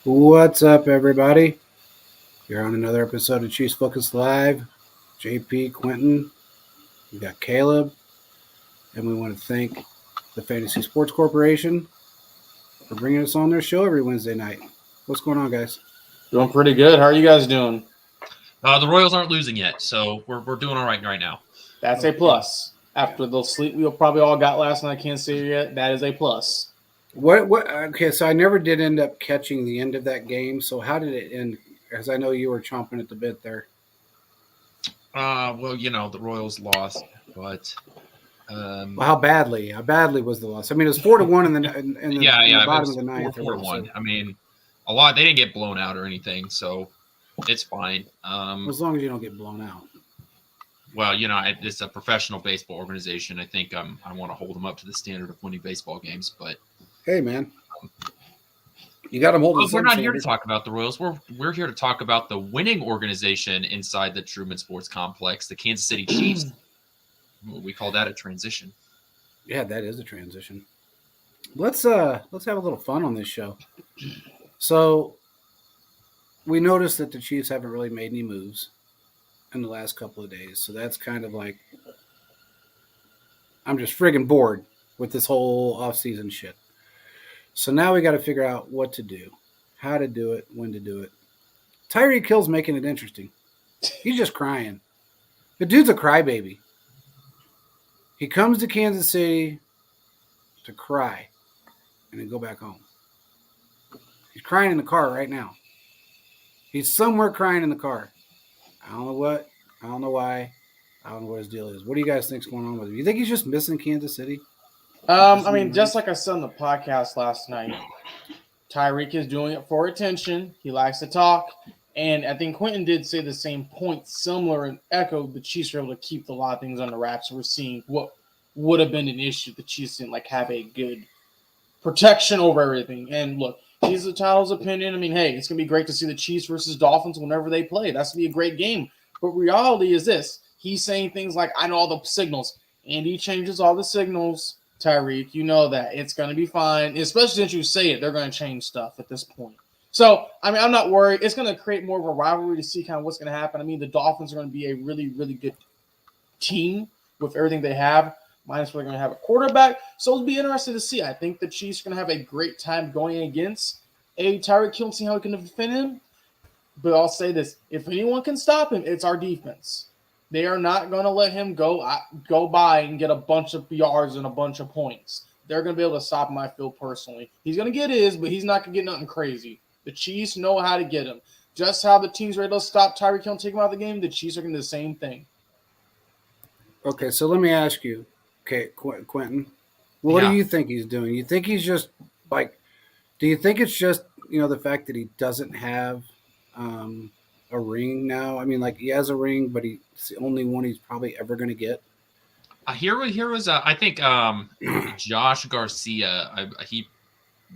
What's up, everybody? You're on another episode of Chiefs Focus Live. JP, Quentin, we got Caleb, and we want to thank the Fantasy Sports Corporation for bringing us on their show every Wednesday night. What's going on, guys? Doing pretty good. How are you guys doing? The Royals aren't losing yet, so we're doing all right now. That's a plus. After the sleep we probably all got last night, I can't say yet. That is a plus. What? Okay, so I never did end up catching the end of that game. So how did it end? As I know you were chomping at the bit there. Well, the Royals lost, but How badly? How badly was the loss? I mean, it was 4-1 in the bottom of the ninth. 4-1. I mean, a lot. They didn't get blown out or anything, so it's fine. As long as you don't get blown out. Well, it's a professional baseball organization. I think I want to hold them up to the standard of winning baseball games. But hey, man, you got them holding. We're not here to talk about the Royals. We're here to talk about the winning organization inside the Truman Sports Complex, the Kansas City Chiefs. We call that a transition. Yeah, that is a transition. Let's have a little fun on this show. So we noticed that the Chiefs haven't really made any moves in the last couple of days. So that's kind of like, I'm just friggin' bored with this whole offseason shit. So now we got to figure out what to do, how to do it, when to do it. Tyreek Hill's making it interesting. He's just crying. The dude's a crybaby. He comes to Kansas City to cry and then go back home. He's crying in the car right now. He's somewhere crying in the car. I don't know what. I don't know why. I don't know what his deal is. What do you guys think's going on with him? You think he's just missing Kansas City? Just like I said on the podcast last night, Tyreek is doing it for attention. He likes to talk. And I think Quentin did say the same point, similar and echo. The Chiefs were able to keep a lot of things under wraps. We're seeing what would have been an issue. The Chiefs didn't have a good protection over everything. And look, he's the title's opinion. I mean, hey, it's going to be great to see the Chiefs versus Dolphins whenever they play. That's going to be a great game. But reality is this. He's saying things like, I know all the signals. And he changes all the signals, Tyreek. You know that. It's going to be fine. Especially since you say it, they're going to change stuff at this point. So, I'm not worried. It's going to create more of a rivalry to see kind of what's going to happen. I mean, the Dolphins are going to be a really, really good team with everything they have. Minus they're going to have a quarterback. So it'll be interesting to see. I think the Chiefs are going to have a great time going against a Tyreek Hill and see how he can defend him. But I'll say this. If anyone can stop him, it's our defense. They are not going to let him go by and get a bunch of yards and a bunch of points. They're going to be able to stop him, I feel, personally. He's going to get his, but he's not going to get nothing crazy. The Chiefs know how to get him. Just how the teams were able to stop Tyreek Hill and take him out of the game, the Chiefs are going to do the same thing. Okay, so let me ask you, Quentin, what do you think he's doing? You think he's just do you think it's just, the fact that he doesn't have a ring now? I mean, he has a ring, but it's the only one he's probably ever going to get. Here was I think Josh Garcia. He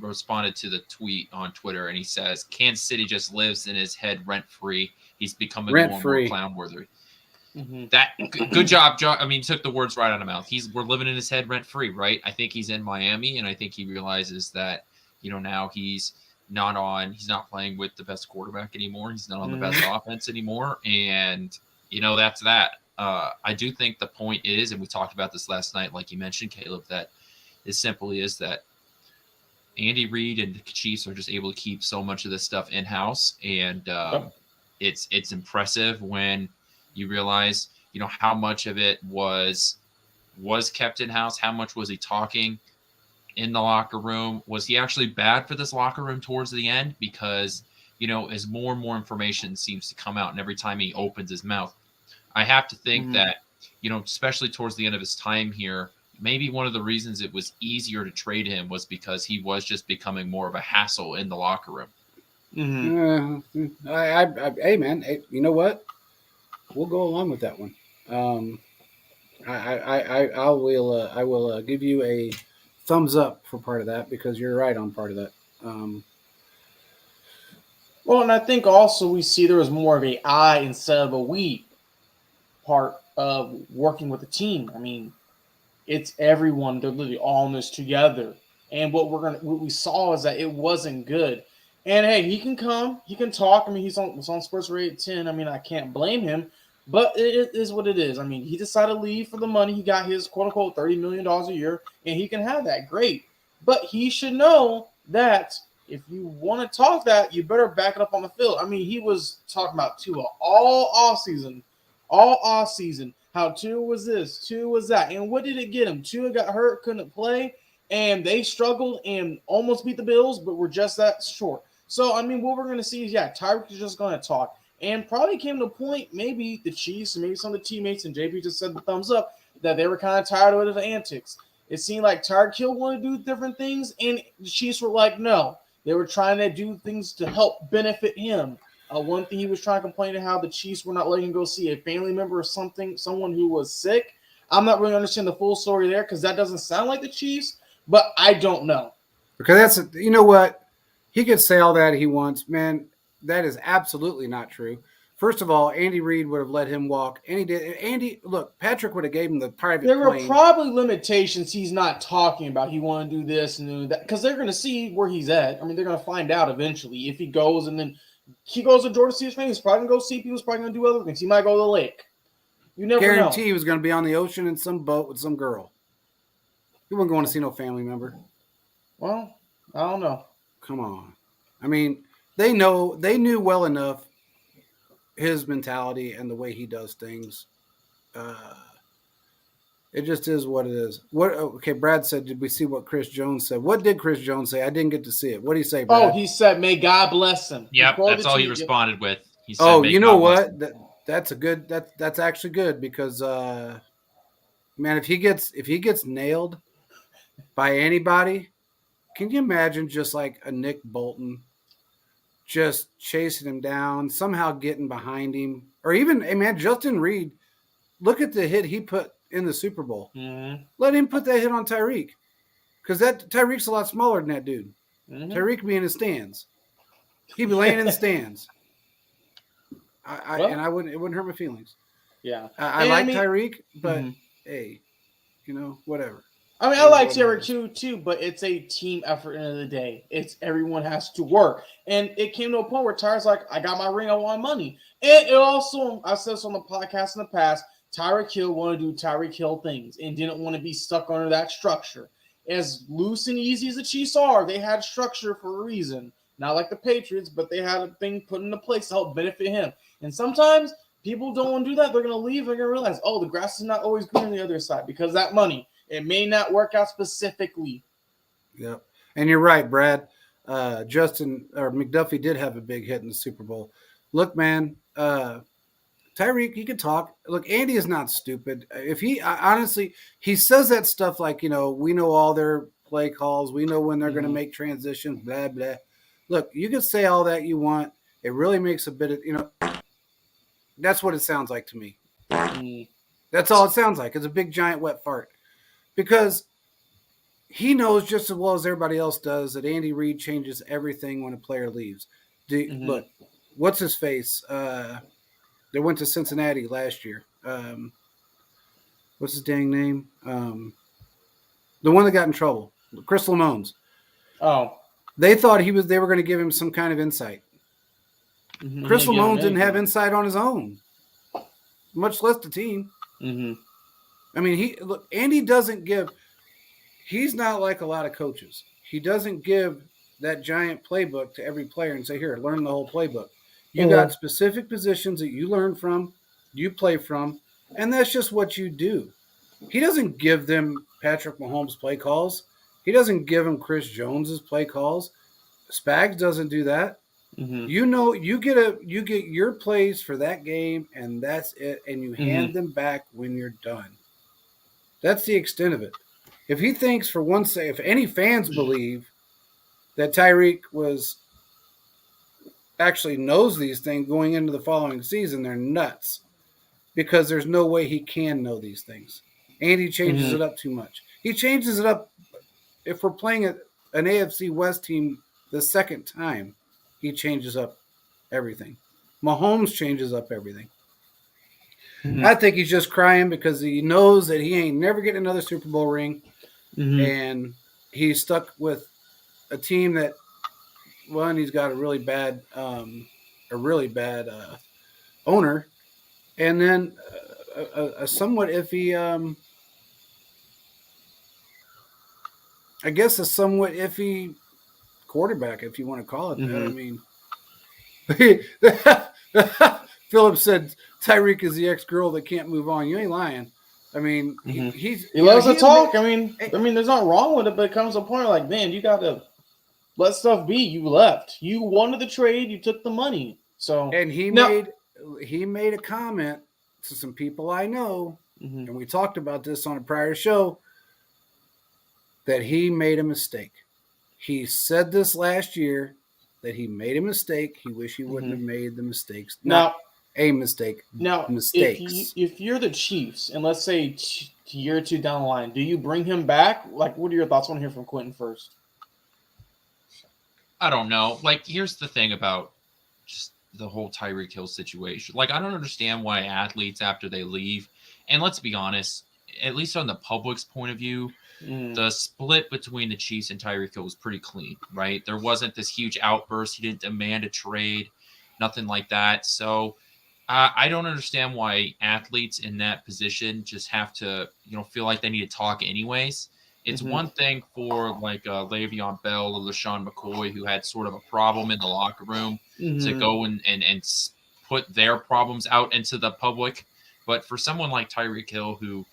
responded to the tweet on Twitter, and he says Kansas City just lives in his head rent free. He's becoming more and more clown worthy. Mm-hmm. That good job, Josh. I mean, took the words right out of mouth. We're living in his head rent free, right? I think he's in Miami, and I think he realizes that now he's not playing with the best quarterback anymore. He's not on the best offense anymore, and that's that. I do think the point is, and we talked about this last night, like you mentioned, Caleb, that it simply is that Andy Reid and the Chiefs are just able to keep so much of this stuff in-house, and it's impressive when you realize, how much of it was kept in-house, how much was he talking in the locker room? Was he actually bad for this locker room towards the end? Because, as more and more information seems to come out, and every time he opens his mouth, I have to think that, especially towards the end of his time here, maybe one of the reasons it was easier to trade him was because he was just becoming more of a hassle in the locker room. Mm-hmm. Hey, man, you know what? We'll go along with that one. I will give you a thumbs up for part of that because you're right on part of that. Well, and I think also we see there was more of a I instead of a we part of working with the team. I mean, it's everyone. They're literally all in this together. And what we saw is that it wasn't good. And hey, he can come, he can talk. I mean, was on Sports Radio at 10. I mean, I can't blame him, but it is what it is. I mean, he decided to leave for the money. He got his quote unquote $30 million a year, and he can have that. Great. But he should know that if you want to talk that, you better back it up on the field. I mean, he was talking about Tua all off season, how Tua was this, Tua was that. And what did it get him? Tua got hurt, couldn't play, and they struggled and almost beat the Bills, but were just that short. So, I mean, what we're going to see is, Tyreek is just going to talk. And probably came to a point, maybe the Chiefs and maybe some of the teammates, and JP just said the thumbs up, that they were kind of tired of the antics. It seemed like Tyreek Hill wanted to do different things, and the Chiefs were like, no. They were trying to do things to help benefit him. One thing he was trying to complain to how the Chiefs were not letting him go see a family member or someone who was sick. I'm not really understanding the full story there because that doesn't sound like the Chiefs, but I don't know. Because you know what? He could say all that he wants. Man, that is absolutely not true. First of all, Andy Reid would have let him walk. And he did. Andy, look, Patrick would have gave him the private There were plane. probably limitations he's not talking about. He want to do this and do that because they're going to see where he's at. I mean, they're going to find out eventually if he goes and then he goes to Georgia to see his family. He's probably going to go see people. He's probably going to do other things. He might go to the lake. You never Guarantee know. he was going to be on the ocean in some boat with some girl. He wasn't going to see no family member. Well, I don't know. Come on. I mean, they knew well enough his mentality and the way he does things. It just is what it is. Okay, Brad said, did we see what Chris Jones said? What did Chris Jones say? I didn't get to see it. What did he say, Brad? Oh, he said, may God bless him. Yep, that's all he responded with. He said, oh, you know God what? That's actually good because man, if he gets nailed by anybody, can you imagine just like a Nick Bolton just chasing him down, somehow getting behind him, or even, hey man, Justin Reed, look at the hit he put in the Super Bowl. Mm-hmm. Let him put that hit on Tyreek, because Tyreek's a lot smaller than that dude. Mm-hmm. Tyreek be in the stands. He'd be laying in the stands. It wouldn't hurt my feelings. Yeah, I like Tyreek, but hey, whatever. I mean, I like Tyreek too, but it's a team effort at the end of the day. It's everyone has to work. And it came to a point where Tyreek's like, I got my ring, I want money. And it also, I said this on the podcast in the past, Tyreek Hill wanted to do Tyreek Hill things and didn't want to be stuck under that structure. As loose and easy as the Chiefs are, they had structure for a reason. Not like the Patriots, but they had a thing put into place to help benefit him. And sometimes people don't want to do that. They're going to leave. They're going to realize, oh, the grass is not always green on the other side because of that money. It may not work out specifically. Yep. And you're right, Brad. McDuffie did have a big hit in the Super Bowl. Look, man, Tyreek, he can talk. Look, Andy is not stupid. If honestly, he says that stuff like, we know all their play calls. We know when they're going to make transitions, blah, blah. Look, you can say all that you want. It really makes a bit of, that's what it sounds like to me. That's all it sounds like. It's a big, giant, wet fart. Because he knows just as well as everybody else does that Andy Reid changes everything when a player leaves. Look, what's his face? They went to Cincinnati last year. What's his dang name? The one that got in trouble, Chris Lamones. Oh, they thought they were going to give him some kind of insight. Chris Lamones didn't have insight on his own, much less the team. I mean, Andy doesn't give. He's not like a lot of coaches. He doesn't give that giant playbook to every player and say, "Here, learn the whole playbook." You got specific positions that you learn from, you play from, and that's just what you do. He doesn't give them Patrick Mahomes play calls. He doesn't give them Chris Jones's play calls. Spags doesn't do that. You get your plays for that game, and that's it, and you hand them back when you're done. That's the extent of it. If he thinks if any fans believe that Tyreek actually knows these things going into the following season, they're nuts, because there's no way he can know these things. Andy changes it up too much. He changes it up. If we're playing an AFC West team the second time, he changes up everything. Mahomes changes up everything. I think he's just crying because he knows that he ain't never getting another Super Bowl ring, and he's stuck with a team that one, he's got a really bad owner, and then a somewhat iffy, I guess, a somewhat iffy quarterback, if you want to call it that. I mean, Philip said Tyreek is the ex-girl that can't move on. You ain't lying. I mean, he loves to talk. I mean, there's nothing wrong with it, but it comes to a point like, man, you got to let stuff be. You left. You wanted the trade. You took the money. So, and he made a comment to some people I know, and we talked about this on a prior show, that he made a mistake. He said this last year, that he made a mistake. He wished he wouldn't have made the mistakes. Not a mistake. Now, mistakes. If you're the Chiefs, and let's say a year or two down the line, do you bring him back? Like, what are your thoughts? I want to hear from Quentin first. I don't know. Like, here's the thing about just the whole Tyreek Hill situation. Like, I don't understand why athletes, after they leave, and let's be honest, at least on the public's point of view, the split between the Chiefs and Tyreek Hill was pretty clean, right? There wasn't this huge outburst. He didn't demand a trade, nothing like that. So I don't understand why athletes in that position just have to, feel like they need to talk anyways. It's one thing for like Le'Veon Bell or LaShawn McCoy, who had sort of a problem in the locker room, to go and put their problems out into the public. But for someone like Tyreek Hill, who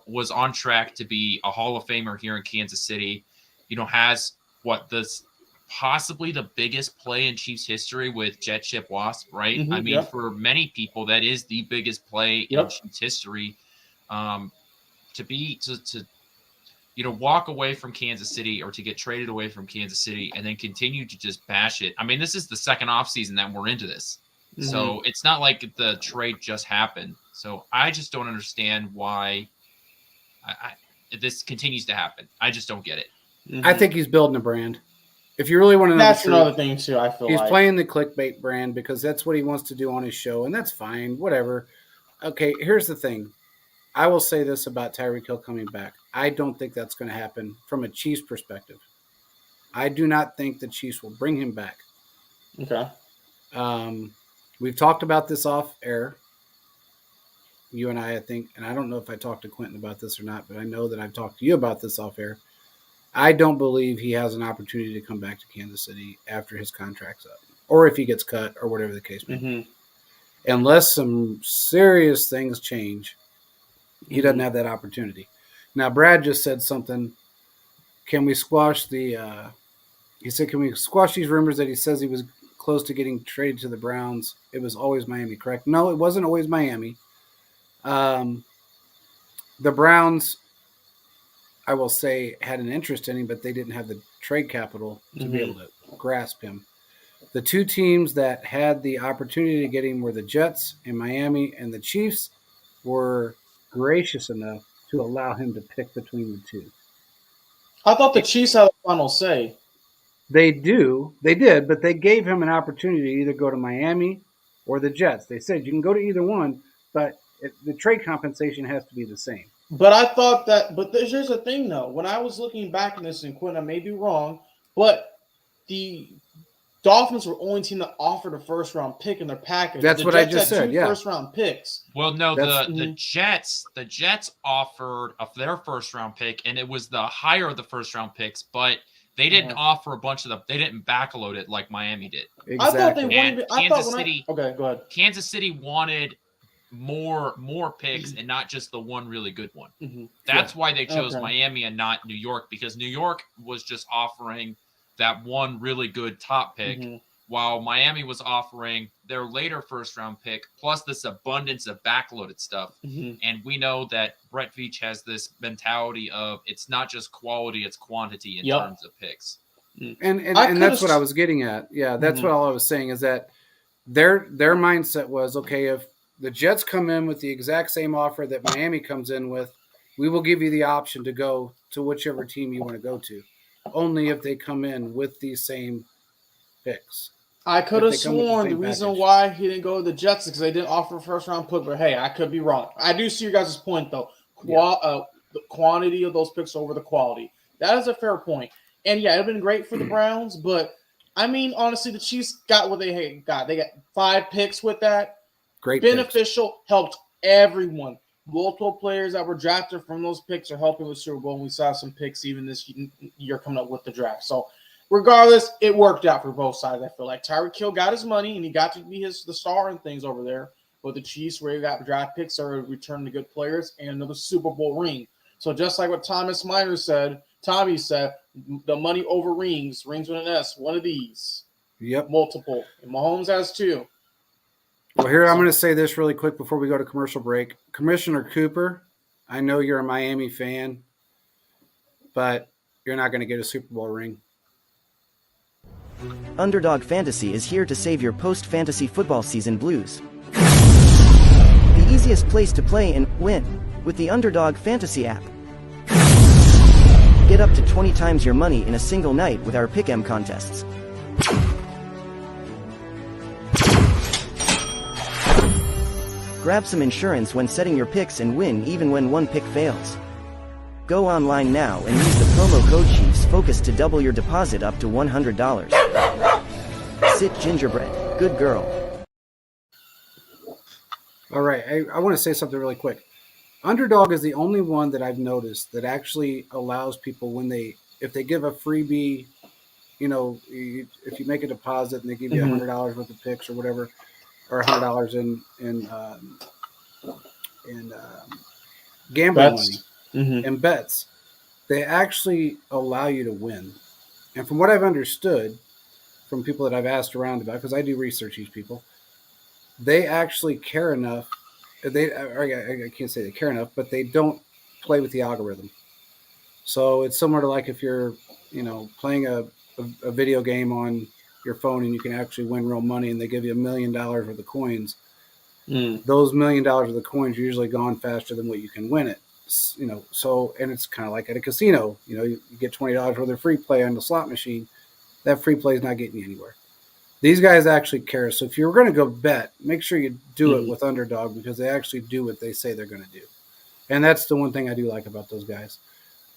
was on track to be a Hall of Famer here in Kansas City, has this possibly the biggest play in Chiefs history with Jet Ship Wasp, right? I mean, for many people, that is the biggest play in Chiefs history. To walk away from Kansas City, or to get traded away from Kansas City and then continue to just bash it. I mean, this is the second offseason that we're into this. So it's not like the trade just happened. So I just don't understand why this continues to happen. I just don't get it. I think he's building a brand. If you really want to know, that's another thing too. I feel he's playing the clickbait brand because that's what he wants to do on his show, and that's fine. Whatever. Okay, here's the thing. I will say this about Tyreek Hill coming back. I don't think that's going to happen from a Chiefs perspective. I do not think the Chiefs will bring him back. Okay. We've talked about this off air. You and I think, and I don't know if I talked to Quentin about this or not, but I know that I've talked to you about this off air. I don't believe he has an opportunity to come back to Kansas City after his contract's up, or if he gets cut, or whatever the case may be. Unless some serious things change, he doesn't have that opportunity. Now, Brad just said something. Can we squash the he said, can we squash these rumors that he says he was close to getting traded to the Browns? It was always Miami, correct? No, it wasn't always Miami. The Browns, I will say, had an interest in him, but they didn't have the trade capital to be able to grasp him. The two teams that had the opportunity to get him were the Jets in Miami, and the Chiefs were gracious enough to allow him to pick between the two. I thought the Chiefs had the final say. They did, but they gave him an opportunity to either go to Miami or the Jets. They said you can go to either one, but the trade compensation has to be the same. But I thought that, here's the thing though. When I was looking back in this, and Quinn, I may be wrong, but the Dolphins were only team that offered a first round pick in their package. That's what I just said. Yeah, first round picks. Well, no, the Jets offered their first round pick, and it was the higher of the first round picks, but they didn't offer a bunch of them. They didn't backload it like Miami did. Exactly. I thought they wanted. Okay, go ahead. Kansas City wanted more picks and not just the one really good one. That's why they chose Miami and not New York, because New York was just offering that one really good top pick, while Miami was offering their later first round pick plus this abundance of backloaded stuff. And we know that Brett Veach has this mentality of it's not just quality, it's quantity in terms of picks. And that's what I was getting at. Yeah, that's what all I was saying is that their mindset was, okay, if the Jets come in with the exact same offer that Miami comes in with, we will give you the option to go to whichever team you want to go to, only if they come in with these same picks. I could have sworn the reason why he didn't go to the Jets is because they didn't offer a first-round pick, but hey, I could be wrong. I do see your guys' point, though. The quantity of those picks over the quality. That is a fair point. And, yeah, it would have been great for the Browns, but I mean, honestly, the Chiefs got what they got. They got 5 picks with that. Great beneficial, picks. Helped everyone. Multiple players that were drafted from those picks are helping with Super Bowl. And we saw some picks even this year coming up with the draft. So regardless, it worked out for both sides. I feel like Tyreek Hill got his money and he got to be the star and things over there. But the Chiefs, where you got draft picks, are returning to good players and another Super Bowl ring. So just like what Tommy said, the money over rings with an S. One of these. Yep. Multiple. And Mahomes has 2. Well, here, I'm going to say this really quick before we go to commercial break. Commissioner Cooper, I know you're a Miami fan, but you're not going to get a Super Bowl ring. Underdog Fantasy is here to save your post-fantasy football season blues. The easiest place to play and win with the Underdog Fantasy app. Get up to 20 times your money in a single night with our Pick'em contests. Grab some insurance when setting your picks and win even when one pick fails. Go online now and use the promo code ChiefsFocus to double your deposit up to $100. Sit gingerbread, good girl. All right, I want to say something really quick. Underdog is the only one that I've noticed that actually allows people if they give a freebie, if you make a deposit and they give you $100 worth of picks or whatever, or $100 in gambling money and bets, they actually allow you to win. And from what I've understood from people that I've asked around about, because I do research these people, they actually care enough. I can't say they care enough, but they don't play with the algorithm. So it's similar to like if you're, playing a video game on your phone and you can actually win real money and they give you $1 million worth of coins. Those $1 million worth of coins are usually gone faster than what you can win it. So, and it's kind of like at a casino, you get $20 worth of free play on the slot machine. That free play is not getting you anywhere. These guys actually care. So if you're going to go bet, make sure you do it with Underdog because they actually do what they say they're going to do. And that's the one thing I do like about those guys.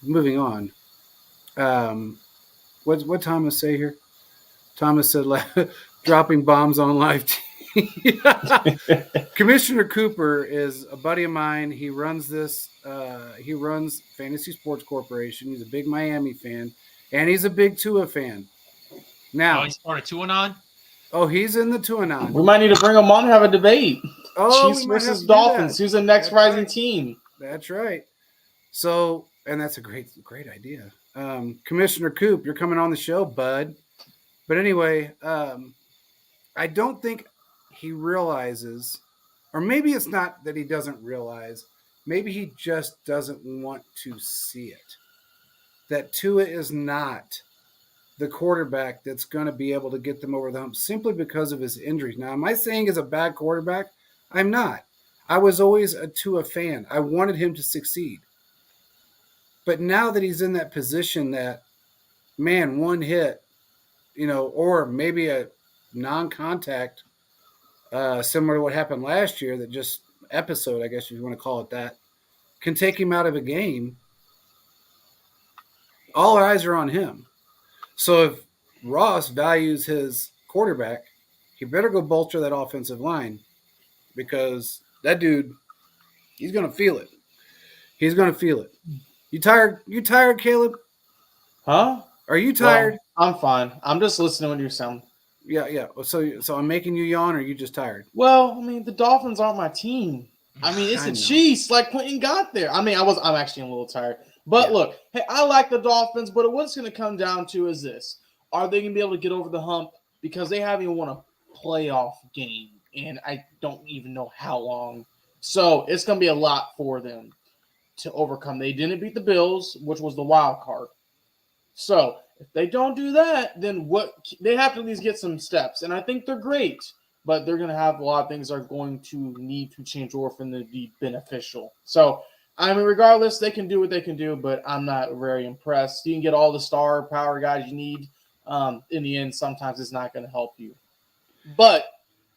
Moving on. What Thomas say here? Thomas said, dropping bombs on live TV. Commissioner Cooper is a buddy of mine. He runs he runs Fantasy Sports Corporation. He's a big Miami fan, and he's a big Tua fan. Now, he's part of Tuanon? Oh, he's in the Tuanon. We might need to bring him on and have a debate. Chiefs versus Dolphins. That. Who's the next rising team? That's right. So, and that's a great idea. Commissioner Coop, you're coming on the show, bud. But anyway, I don't think he realizes, or maybe it's not that he doesn't realize, maybe he just doesn't want to see it. That Tua is not the quarterback that's going to be able to get them over the hump simply because of his injuries. Now, am I saying he's a bad quarterback? I'm not. I was always a Tua fan. I wanted him to succeed. But now that he's in that position that, man, one hit, or maybe a non-contact, similar to what happened last year, that just episode, I guess if you want to call it that, can take him out of a game. All eyes are on him. So if Ross values his quarterback, he better go bolster that offensive line because that dude, he's going to feel it. He's going to feel it. You tired? You tired, Caleb? Huh? Are you tired? Well, I'm fine. I'm just listening when you sound. Yeah. So I'm making you yawn, or are you just tired? Well, the Dolphins aren't my team. It's the Chiefs. Like Quentin got there. I'm actually a little tired. But look, hey, I like the Dolphins, but what's going to come down to is this. Are they going to be able to get over the hump? Because they haven't even won a playoff game, and I don't even know how long. So it's going to be a lot for them to overcome. They didn't beat the Bills, which was the wild card. So if they don't do that, then they have to at least get some steps. And I think they're great, but they're going to have a lot of things that are going to need to change over for them to be beneficial. So, regardless, they can do what they can do, but I'm not very impressed. You can get all the star power guys you need. In the end, sometimes it's not going to help you. But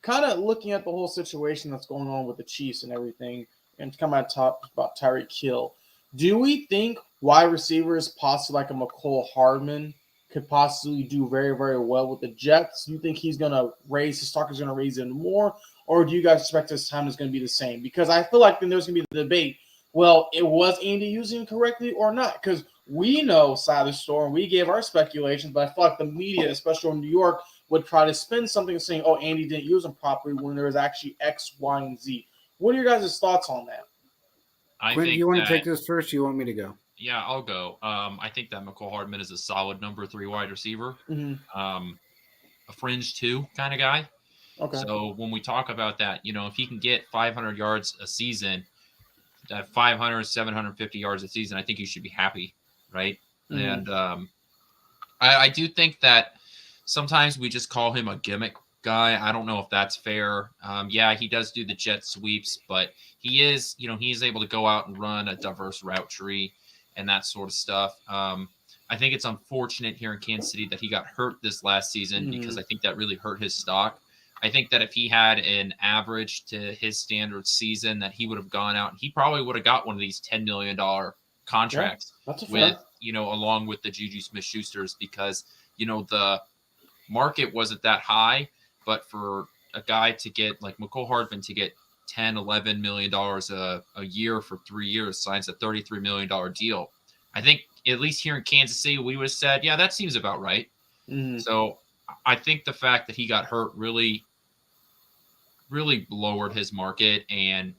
kind of looking at the whole situation that's going on with the Chiefs and everything, and to come out talk about Tyreek Hill, do we think wide receivers, possibly like a McCole Hardman, could possibly do very, very well with the Jets? Do you think he's going to raise his stock is going to raise even more? Or do you guys expect his time is going to be the same? Because I feel like then there's going to be the debate. Well, it was Andy using it correctly or not? Because we know side of the story, and we gave our speculations, but I feel like the media, especially in New York, would try to spin something saying, oh, Andy didn't use them properly when there was actually X, Y, and Z. What are your guys' thoughts on that? Quinn, you want to take this first? Or you want me to go? Yeah, I'll go. I think that McCole Hardman is a solid number 3 wide receiver, a fringe 2 kind of guy. Okay. So when we talk about that, if he can get 500 yards a season, that 500, 750 yards a season, I think you should be happy, right? And I do think that sometimes we just call him a gimmick guy. I don't know if that's fair. Yeah, he does do the jet sweeps, but he is able to go out and run a diverse route tree and that sort of stuff. I think it's unfortunate here in Kansas City that he got hurt this last season because I think that really hurt his stock. I think that if he had an average to his standard season, that he would have gone out and he probably would have got one of these $10 million contracts with, along with the Juju Smith-Schusters, because, the market wasn't that high, but for a guy to get like McCole Hardman to get $10-11 million a year for 3 years, signs a $33 million deal. I think at least here in Kansas City, we would have said, yeah, that seems about right. So I think the fact that he got hurt really, really lowered his market, and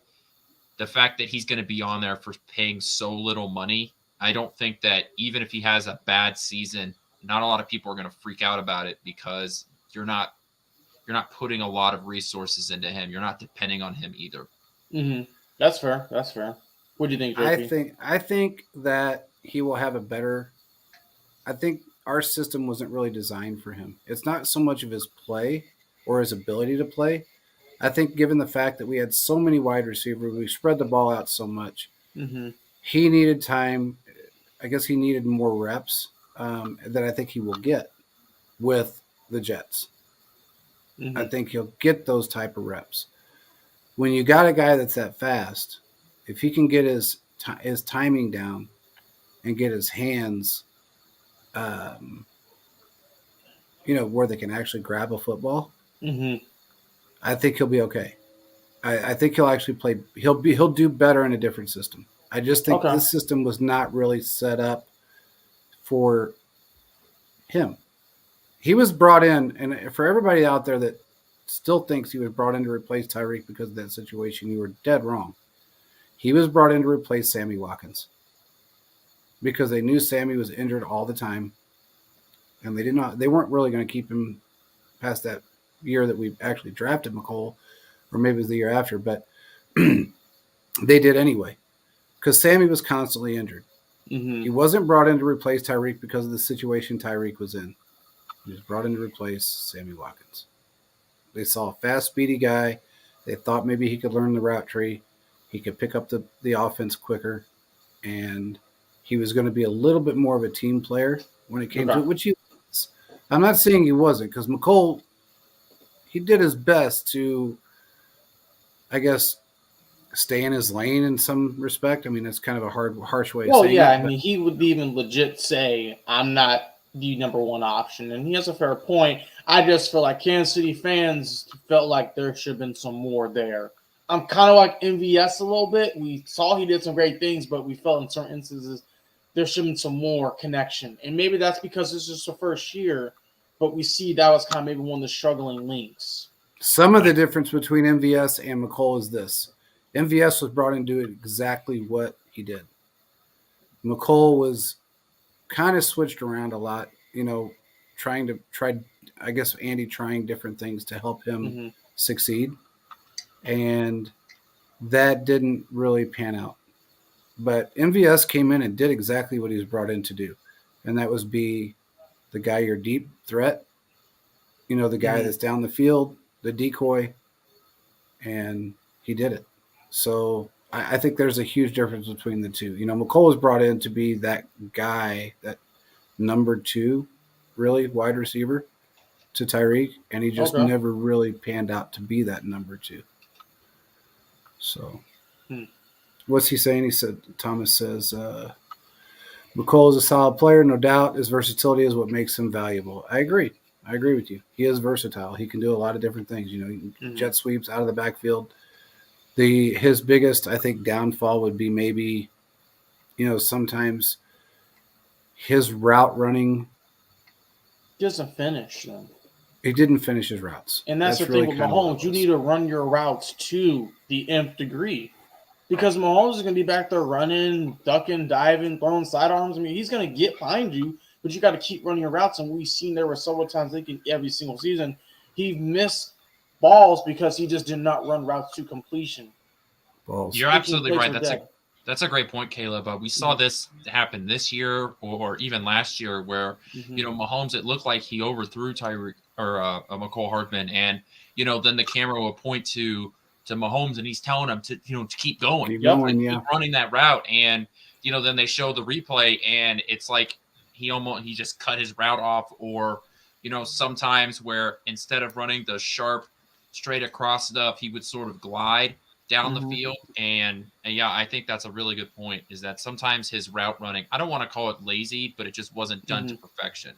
the fact that he's going to be on there for paying so little money, I don't think that even if he has a bad season, not a lot of people are going to freak out about it because you're not putting a lot of resources into him. You're not depending on him either. That's fair. That's fair. What do you think, JP? I think that he will have a better. I think our system wasn't really designed for him. It's not so much of his play or his ability to play. I think given the fact that we had so many wide receivers, we spread the ball out so much. He needed time. I guess he needed more reps that I think he will get with the Jets. I think he'll get those type of reps. When you got a guy that's that fast, if he can get his timing down and get his hands, where they can actually grab a football, I think he'll be okay. I think he'll actually play. He'll do better in a different system. I just think this system was not really set up for him. He was brought in, and for everybody out there that still thinks he was brought in to replace Tyreek because of that situation, you were dead wrong. He was brought in to replace Sammy Watkins because they knew Sammy was injured all the time, and they weren't really going to keep him past that year that we actually drafted McCole, or maybe it was the year after, but they did anyway because Sammy was constantly injured. He wasn't brought in to replace Tyreek because of the situation Tyreek was in. He was brought in to replace Sammy Watkins. They saw a fast, speedy guy. They thought maybe he could learn the route tree. He could pick up the offense quicker, and he was going to be a little bit more of a team player when it came to it, which he was. I'm not saying he wasn't, because McCole, he did his best to, I guess, stay in his lane in some respect. I mean, it's kind of a harsh way of saying it. Well, yeah, I mean, he would even legit say, I'm not the number one option, and he has a fair point. I just feel like Kansas City fans felt like there should have been some more there. I'm kind of like MVS a little bit. We saw he did some great things, but we felt in certain instances there should have been some more connection. And maybe that's because this is the first year, but we see that was kind of maybe one of the struggling links. Some of the difference between MVS and McCole is this. MVS was brought in to do exactly what he did. McCole was kind of switched around a lot, trying different things to help him succeed. And that didn't really pan out. But MVS came in and did exactly what he was brought in to do. And that was be the guy, your deep threat, the guy that's down the field, the decoy, and he did it. So I think there's a huge difference between the two. McCole was brought in to be that guy, that number 2, really, wide receiver to Tyreek, and he just never really panned out to be that number 2. So what's he saying? He said, Thomas says, McColl is a solid player, no doubt. His versatility is what makes him valuable. I agree with you. He is versatile. He can do a lot of different things. You know, he can jet sweeps out of the backfield. His biggest, I think, downfall would be maybe, you know, sometimes his route running Doesn't finish them. He didn't finish his routes. And that's the really thing with Mahomes. You need to run your routes to the nth degree. Because Mahomes is going to be back there running, ducking, diving, throwing sidearms. I mean, he's going to get behind you, but you got to keep running your routes. And we've seen there were several times every single season he missed balls because he just did not run routes to completion. Balls. You're absolutely right. That's a great point, Caleb. We saw this happen this year or even last year where, you know, Mahomes, it looked like he overthrew Tyreek or McCole Hardman. And, you know, then the camera will point to Mahomes and he's telling him to, you know, to keep going. Keep running that route. And, you know, then they show the replay and it's like he just cut his route off, or, you know, sometimes where instead of running the sharp straight across stuff, he would sort of glide down the field. And yeah, I think that's a really good point, is that sometimes his route running, I don't want to call it lazy, but it just wasn't done to perfection.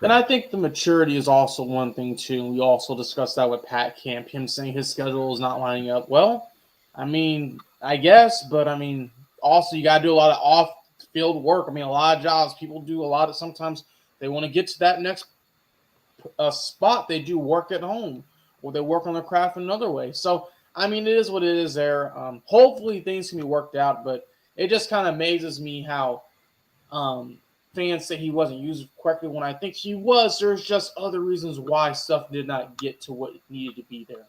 And I think the maturity is also one thing too. We also discussed that with Pat Camp, him saying his schedule is not lining up. Well, I mean, I guess, but I mean, also you got to do a lot of off-field work. I mean, a lot of jobs, people do a lot of, sometimes they want to get to that next spot. They do work at home, or they work on their craft in another way. So, I mean, it is what it is there. Hopefully things can be worked out, but it just kind of amazes me how fans say he wasn't used correctly when I think he was. There's just other reasons why stuff did not get to what it needed to be there.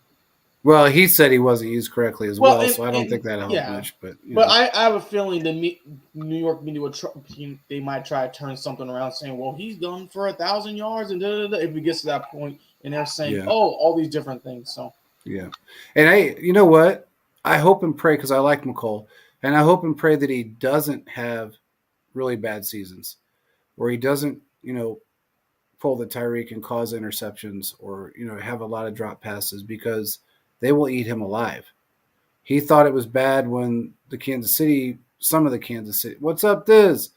Well, he said he wasn't used correctly as well, so I don't think that helped much. But I have a feeling the New York media would they might try to turn something around, saying, "Well, he's done for 1,000 yards," and if it gets to that point, and they're saying, "Oh, all these different things." So yeah, and you know what? I hope and pray, because I like McColl, and I hope and pray that he doesn't have really bad seasons, where he doesn't, you know, pull the Tyreek and cause interceptions, or, you know, have a lot of drop passes, because they will eat him alive. He thought it was bad when some of the Kansas City, what's up, Diz?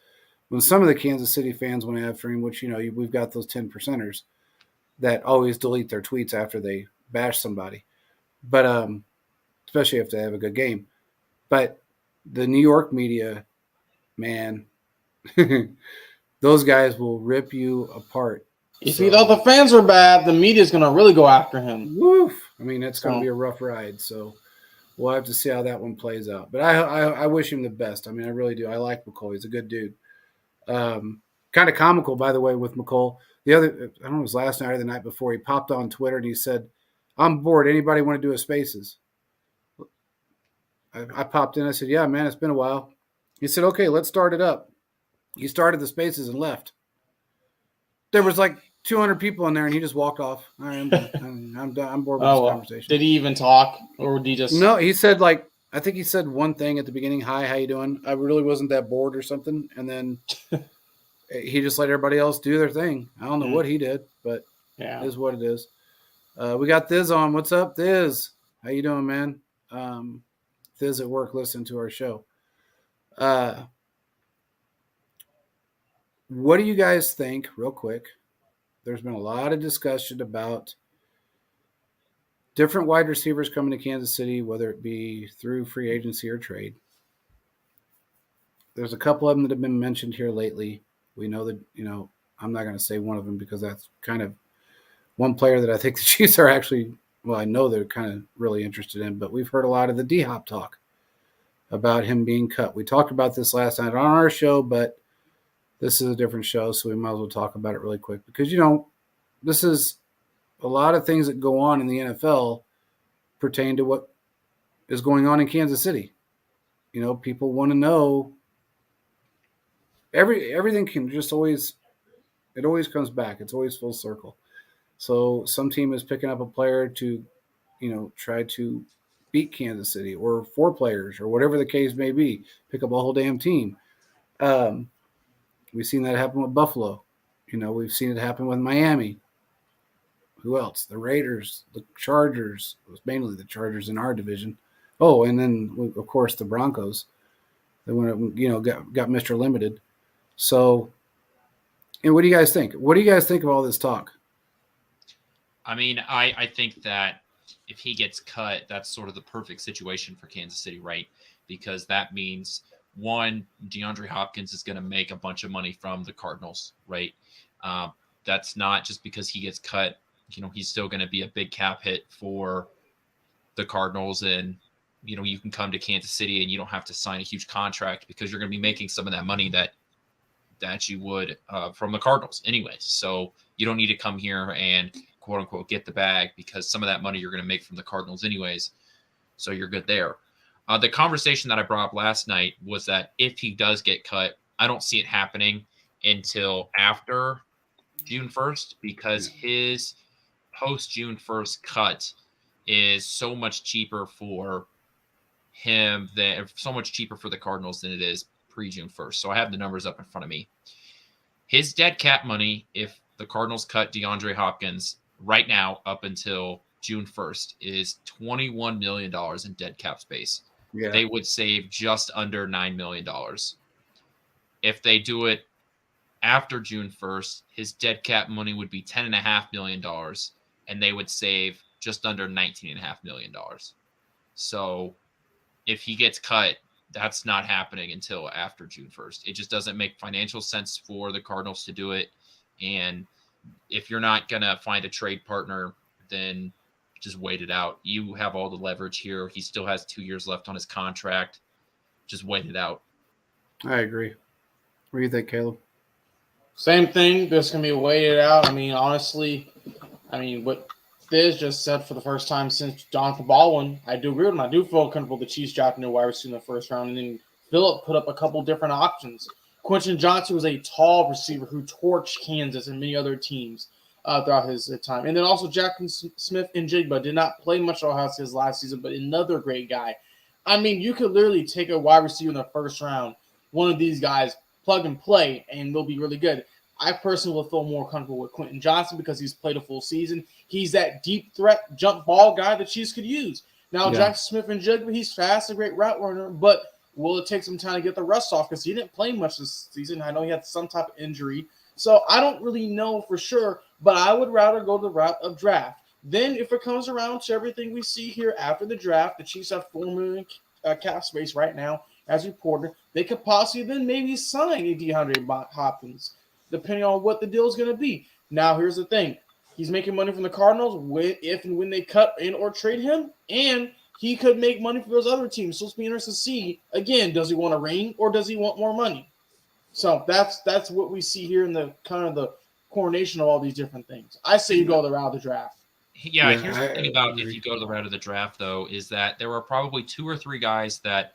When some of the Kansas City fans went after him, which, you know, we've got those 10%ers that always delete their tweets after they bash somebody. But especially if they have a good game. But the New York media, man, those guys will rip you apart. If he thought the fans were bad, the media's going to really go after him. Woof. I mean, it's going to be a rough ride. So we'll have to see how that one plays out. But I wish him the best. I mean, I really do. I like McColl. He's a good dude. Kind of comical, by the way, with McColl. I don't know, it was last night or the night before, he popped on Twitter and he said, "I'm bored. Anybody want to do a Spaces?" I popped in. I said, "Yeah, man, it's been a while." He said, "Okay, let's start it up." He started the Spaces and left. There was like 200 people in there, and he just walked off. All right, I'm done. I'm bored with this conversation. Did he even talk, or did he just? No, he said, like, I think he said one thing at the beginning. "Hi, how you doing?" I really wasn't that bored or something, and then he just let everybody else do their thing. I don't know what he did, but it is what it is. We got Thiz on. What's up, Thiz? How you doing, man? Thiz at work listening to our show. What do you guys think, real quick? There's been a lot of discussion about different wide receivers coming to Kansas City, whether it be through free agency or trade. There's a couple of them that have been mentioned here lately. We know that, you know, I'm not going to say one of them because that's kind of one player that I think the Chiefs are actually, well, I know they're kind of really interested in, but we've heard a lot of the D-Hop talk about him being cut. We talked about this last night on our show, but this is a different show, so we might as well talk about it really quick because, you know, this is a lot of things that go on in the NFL pertain to what is going on in Kansas City. You know, people want to know everything can just always, it always comes back. It's always full circle. So some team is picking up a player to, you know, try to beat Kansas City, or 4 players, or whatever the case may be, pick up a whole damn team. We've seen that happen with Buffalo. You know, we've seen it happen with Miami. Who else? The Raiders, the Chargers. It was mainly the Chargers in our division. Oh, and then, of course, the Broncos. They went, you know, got Mr. Limited. So, and what do you guys think? What do you guys think of all this talk? I mean, I think that if he gets cut, that's sort of the perfect situation for Kansas City, right? Because that means, one, DeAndre Hopkins is going to make a bunch of money from the Cardinals, right? That's not just because he gets cut. He's still going to be a big cap hit for the Cardinals, and you can come to Kansas City and you don't have to sign a huge contract because you're going to be making some of that money that you would from the Cardinals anyway. So you don't need to come here and quote unquote get the bag because some of that money you're going to make from the Cardinals anyways. So you're good there. The conversation that I brought up last night was that if he does get cut, I don't see it happening until after June 1st because his post June 1st cut is so much cheaper for him than so much cheaper for the Cardinals than it is pre-June 1st. So I have the numbers up in front of me. His dead cap money, if the Cardinals cut DeAndre Hopkins right now up until June 1st, is $21 million in dead cap space. Yeah. They would save just under $9 million. If they do it after June 1st, his dead cap money would be $10.5 million, and they would save just under $19.5 million. So if he gets cut, that's not happening until after June 1st. It just doesn't make financial sense for the Cardinals to do it. And if you're not going to find a trade partner, then just wait it out. You have all the leverage here. He still has 2 years left on his contract. Just wait it out. I agree. What do you think, Caleb? Same thing. This can be waited out. I mean, honestly, what Thiz just said for the first time since Jonathan Baldwin, I do agree with him. I do feel comfortable the Chiefs drafting a wide receiver in the first round. And then Phillip put up a couple different options. Quentin Johnson was a tall receiver who torched Kansas and many other teams throughout his time. And then also Jackson Smith and Jigba did not play much at Ohio State last season, but another great guy. I mean, you could literally take a wide receiver in the first round, one of these guys, plug and play, and they'll be really good. I personally will feel more comfortable with Quentin Johnson because he's played a full season. He's that deep threat jump ball guy the Chiefs could use. Now, Jackson Smith and Jigba, he's fast, a great route runner, but will it take some time to get the rust off because he didn't play much this season? I know he had some type of injury. So I don't really know for sure, but I would rather go the route of draft. Then if it comes around to everything we see here after the draft, the Chiefs have $4 million cap space right now, as reported. They could possibly then maybe sign a DeAndre Hopkins, depending on what the deal is going to be. Now, here's the thing. He's making money from the Cardinals if and when they cut in or trade him, and he could make money for those other teams. So it's be interesting to see, again, does he want a ring or does he want more money? So that's what we see here in the kind of the coronation of all these different things. I say you go the route of the draft. Yeah, here's the thing about if you go to the route of the draft, though, is that there are probably 2 or 3 guys that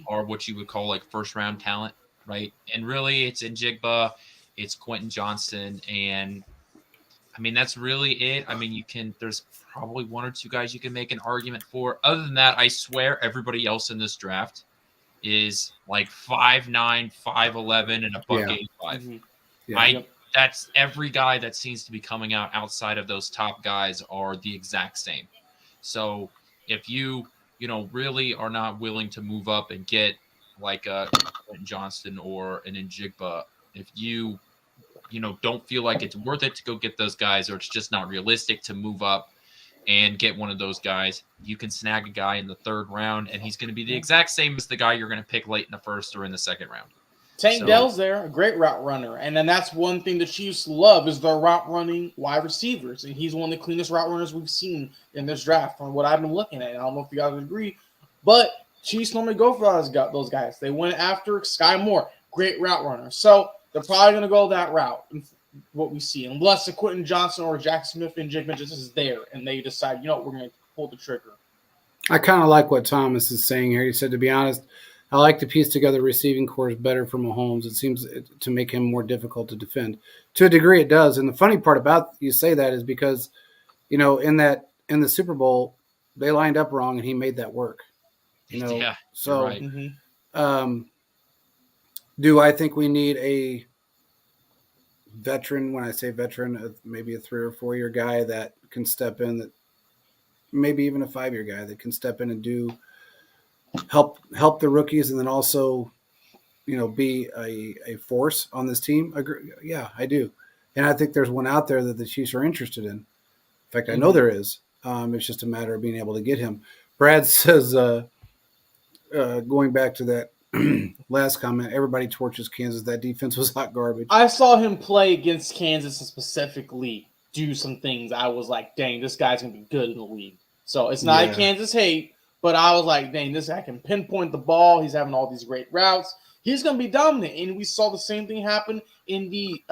are what you would call like first-round talent, right? And really, it's in Jigba, it's Quentin Johnson, and I mean, that's really it. I mean, there's probably 1 or 2 guys you can make an argument for. Other than that, I swear everybody else in this draft is like 5'9", 5'11", and a buck 85. Mm-hmm. Yeah. That's every guy that seems to be coming out outside of those top guys are the exact same. So if you really are not willing to move up and get like a Quentin Johnston or an Njigba, if you don't feel like it's worth it to go get those guys, or it's just not realistic to move up and get one of those guys, you can snag a guy in the 3rd round, and he's going to be the exact same as the guy you're going to pick late in the 1st or in the 2nd round. Tank Dell's there, a great route runner. And then that's one thing the Chiefs love is their route running wide receivers. And he's one of the cleanest route runners we've seen in this draft from what I've been looking at. And I don't know if you guys would agree, but Chiefs normally go for those guys. They went after Sky Moore, great route runner. So they're probably going to go that route, what we see, unless the Quentin Johnson or Jackson Smith and Jigba just is there and they decide, we're going to pull the trigger. I kind of like what Thomas is saying here. He said, to be honest, I like to piece together receiving cores better for Mahomes. It seems to make him more difficult to defend. To a degree, it does. And the funny part about you say that is because, in the Super Bowl, they lined up wrong and he made that work. Yeah, so right. Do I think we need a veteran? When I say veteran, maybe a 3 or 4 year guy that can step in, that maybe even a 5 year guy that can step in and help the rookies, and then also be a force on this team? Yeah, I do. And I think there's one out there that the Chiefs are interested in. In fact, I know there is. It's just a matter of being able to get him. Brad says, going back to that last comment, everybody torches Kansas. That defense was hot garbage. I saw him play against Kansas and specifically do some things. I was like, dang, this guy's going to be good in the league. So it's not a Kansas hate, but I was like, dang, this guy can pinpoint the ball. He's having all these great routes. He's going to be dominant. And we saw the same thing happen in the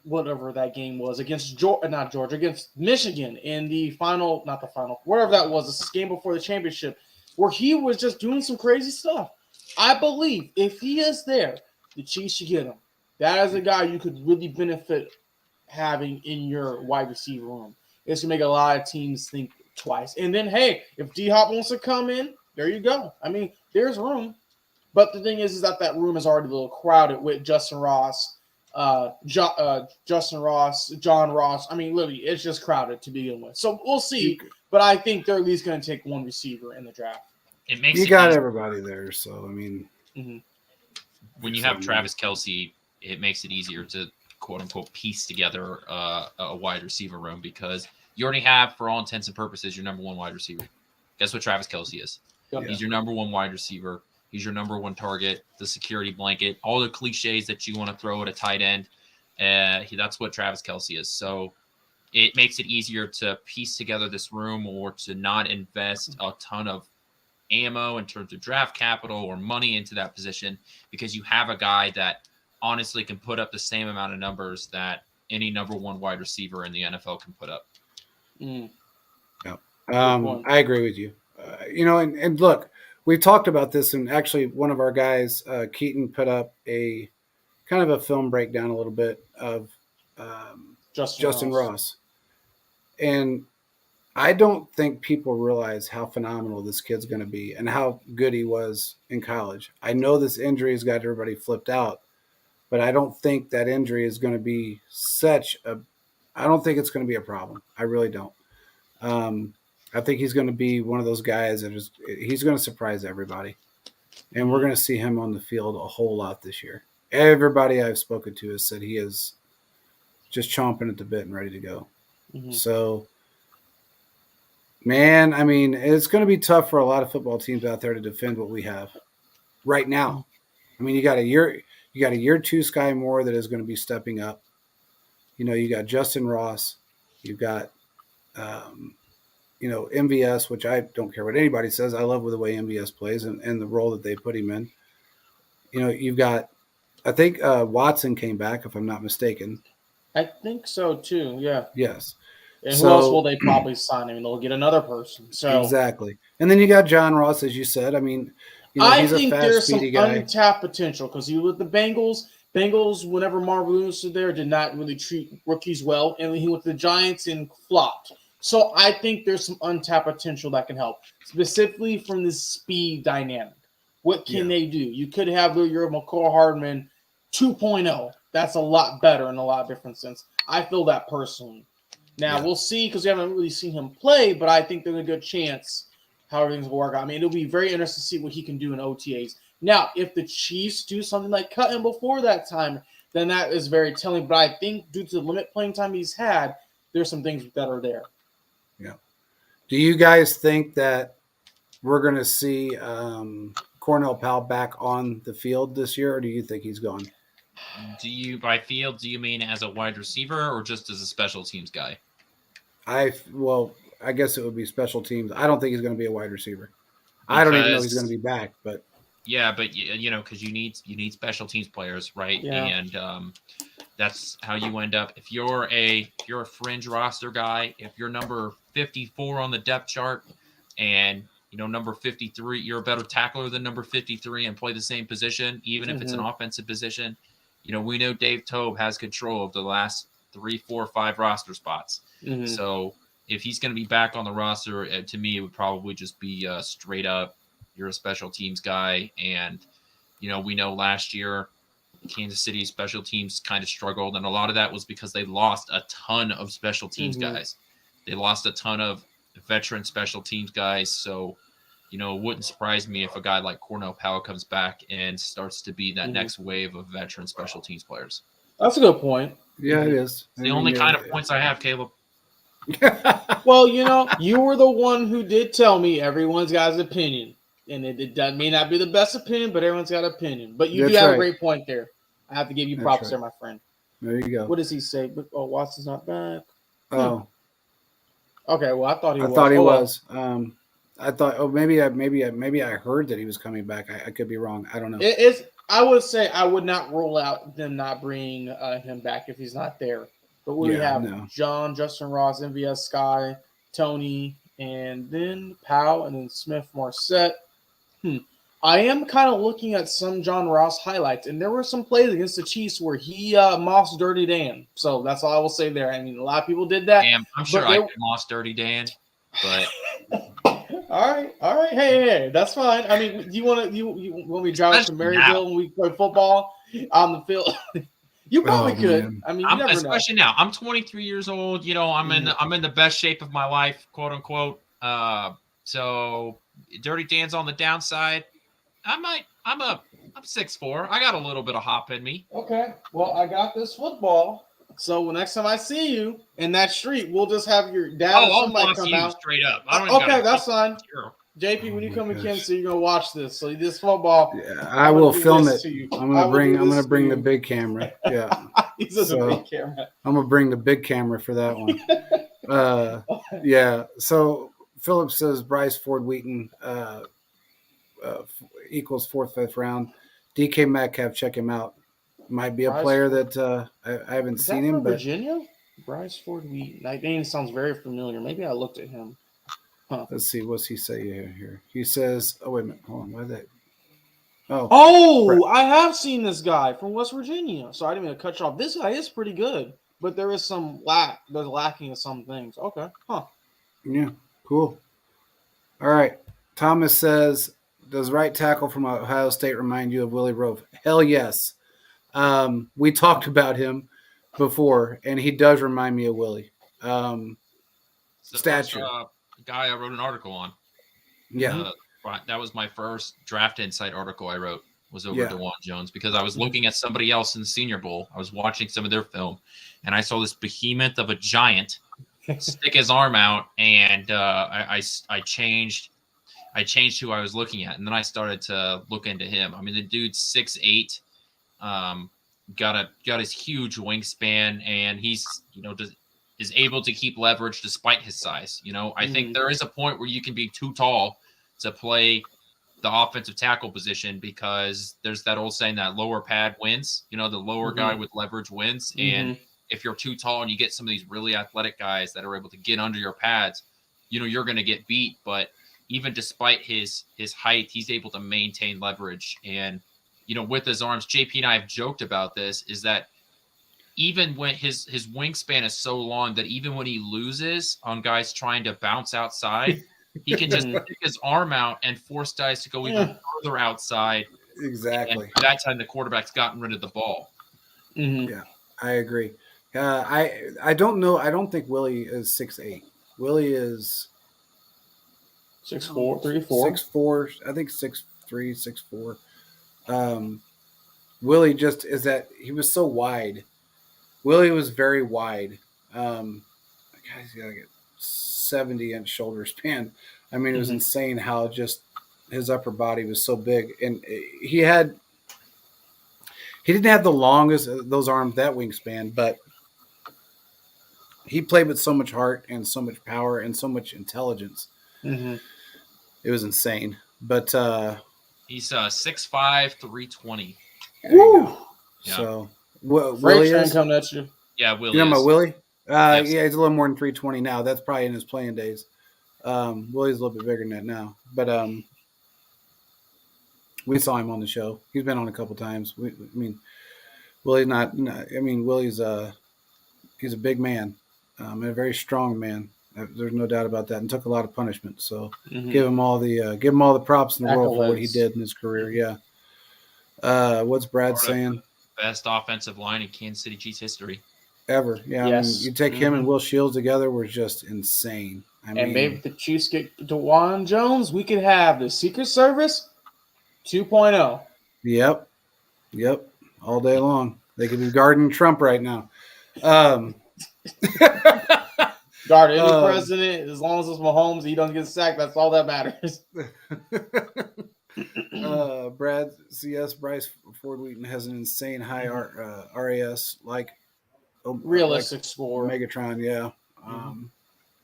whatever that game was against against Michigan in the final, not the final, whatever that was, this game before the championship, where he was just doing some crazy stuff. I believe if he is there, the Chiefs should get him. That is a guy you could really benefit having in your wide receiver room. It's going to make a lot of teams think twice. And then, hey, if D-Hop wants to come in, there you go. I mean, there's room. But the thing is that room is already a little crowded with Justin Ross, John Ross. I mean, literally, it's just crowded to begin with. So we'll see. But I think they're at least going to take one receiver in the draft. It makes you got everybody there. So, I mean. When you have Travis Kelce, it makes it easier to, quote-unquote, piece together a wide receiver room because you already have, for all intents and purposes, your number one wide receiver. Guess what Travis Kelce is? Yep. He's your number one wide receiver. He's your number one target, the security blanket, all the cliches that you want to throw at a tight end. That's what Travis Kelce is. So it makes it easier to piece together this room or to not invest a ton of ammo in terms of draft capital or money into that position because you have a guy that honestly can put up the same amount of numbers that any number one wide receiver in the NFL can put up. Yeah. I agree with you. And look, we've talked about this, and actually one of our guys, Keaton, put up a kind of a film breakdown a little bit of Justin Ross. And I don't think people realize how phenomenal this kid's going to be and how good he was in college. I know this injury has got everybody flipped out, but I don't think that injury is going to be I don't think it's going to be a problem. I really don't. I think he's going to be one of those guys he's going to surprise everybody. And we're going to see him on the field a whole lot this year. Everybody I've spoken to has said he is just chomping at the bit and ready to go. So, man, I mean, it's going to be tough for a lot of football teams out there to defend what we have right now. I mean, you got a year two Sky Moore that is going to be stepping up. You got Justin Ross. You've got, MVS, which I don't care what anybody says. I love the way MVS plays and the role that they put him in. You've got, I think Watson came back, if I'm not mistaken. I think so too. Yeah. Yes. And who else will they probably sign? I mean, they'll get another person. So exactly. And then you got John Ross, as you said. I mean, I he's think a fast, there's some speedy guy. untapped potential because you with the Bengals, whenever Marvin Lewis was there, did not really treat rookies well, and he went to the Giants and flopped. So I think there's some untapped potential that can help, specifically from this speed dynamic. What can they do? You could have your McCall Hardman 2.0. That's a lot better in a lot of different sense. I feel that personally. Now, we'll see because we haven't really seen him play, but I think there's a good chance how everything's going to work out. I mean, it'll be very interesting to see what he can do in OTAs. Now, if the Chiefs do something like cut him before that time, then that is very telling. But I think due to the limit playing time he's had, there's some things that are there. Yeah. Do you guys think that we're going to see Cornell Powell back on the field this year, or do you think he's gone? By field, do you mean as a wide receiver or just as a special teams guy? I guess it would be special teams. I don't think he's going to be a wide receiver. I don't even know if he's going to be back, but because you need special teams players, right? Yeah. And that's how you end up. If you're a fringe roster guy, if you're number 54 on the depth chart, and number 53, you're a better tackler than number 53 and play the same position, even if it's an offensive position. We know Dave Tobe has control of the last 3, 4, 5 roster spots. So if he's going to be back on the roster, to me, it would probably just be straight up, you're a special teams guy. And, we know last year, Kansas City special teams kind of struggled. And a lot of that was because they lost a ton of special teams guys. They lost a ton of veteran special teams guys. So, it wouldn't surprise me if a guy like Cornell Powell comes back and starts to be that next wave of veteran special teams players. That's a good point. Yeah, it is. It's the only kind of points I have, Caleb. Well, you were the one who did tell me everyone's got his opinion. And it may not be the best opinion, but everyone's got an opinion. But you do have a great point there. I have to give you props there, my friend. There you go. What does he say? Oh, Watson's not back. Oh. Okay, well, I thought he was. I thought he was. I thought, maybe I heard that he was coming back. I could be wrong. I don't know. I would say I would not rule out them not bringing him back if he's not there. But we have John, Justin Ross, MVS Sky, Tony, and then Powell, and then Smith, Morissette. I am kind of looking at some John Ross highlights, and there were some plays against the Chiefs where he mossed Dirty Dan. So that's all I will say there. I mean, a lot of people did that. Damn, I'm sure I could moss Dirty Dan, but all right. Hey, that's fine. I mean, you want me to drive to Maryville when we play football on the field? You probably could. Man. I mean, you never especially know. now. I'm 23 years old. I'm in the best shape of my life, quote unquote. So Dirty Dan's on the downside. I'm 6'4". I got a little bit of hop in me. Okay. Well, I got this football. So next time I see you in that street, we'll just have your dad or somebody come out. Straight up. Okay, that's fine. JP, when you come in Kansas City, you're gonna watch this. So this football. Yeah, I will film it. I'm gonna bring the big camera. Yeah. He's just a big camera. I'm gonna bring the big camera for that one. Yeah. So Philip says Bryce Ford Wheaton equals 4th, 5th round. DK Metcalf, check him out. Might be a player that I haven't seen him. But Virginia, Bryce Ford Wheaton. That name sounds very familiar. Maybe I looked at him. Huh. Let's see. What's he say here? He says, "Oh wait a minute, hold on. Why that? Oh, I have seen this guy from West Virginia. So I didn't mean to cut you off. This guy is pretty good, but there is some There's lacking of some things. Okay, huh? Yeah, cool. All right. Thomas says, "Does right tackle from Ohio State remind you of Willie Rove?" Hell yes. We talked about him before, and he does remind me of Willie. Stature. Guy I wrote an article on. Yeah. That was my first Draft Insight article I wrote, was over DeJuan Jones, because I was looking at somebody else in the Senior Bowl. I was watching some of their film, and I saw this behemoth of a giant stick his arm out, and I changed who I was looking at, and then I started to look into him. I mean, the dude's 6'8", got his huge wingspan, and he's is able to keep leverage despite his size. I think there is a point where you can be too tall to play the offensive tackle position, because there's that old saying that lower pad wins. The lower guy with leverage wins, and if you're too tall and you get some of these really athletic guys that are able to get under your pads, you're going to get beat. But even despite his height, he's able to maintain leverage. And with his arms, JP and I have joked about this, is that even when his wingspan is so long that even when he loses on guys trying to bounce outside, he can just stick his arm out and force guys to go even further outside. Exactly. And by that time, the quarterback's gotten rid of the ball. Yeah, I agree. I don't know. I don't think Willie is 6'8". Willie is 6'4", 3, 4. 6'4". I think 6'3", 6'4". Willie just is that he was so wide. Willie was very wide. He's got like a 70-inch shoulder span. I mean, it was insane how just his upper body was so big, and he didn't have the longest those arms, that wingspan, but he played with so much heart and so much power and so much intelligence. It was insane. But he's 6'5", 320. Woo! Yeah. So Willie is coming at you. Yeah, Willie. You know about Willie? Yes. Yeah, he's a little more than 320 now. That's probably in his playing days. Willie's a little bit bigger than that now. But we saw him on the show. He's been on a couple times. Willie's Willie's he's a big man, and a very strong man. There's no doubt about that, and took a lot of punishment. So give him all the props in the world for what he did in his career. Yeah. What's Brad saying? Best offensive line in Kansas City Chiefs history Ever. Yeah. Yes. I mean, you take him and Will Shields together, were just insane. And maybe if the Chiefs get DeJuan Jones, we could have the Secret Service 2.0. Yep. All day long. They could be guarding Trump right now. Guard any president, as long as it's Mahomes, he doesn't get sacked. That's all that matters. Brad CS Bryce Ford Wheaton has an insane high RAS realistic score. Megatron, yeah.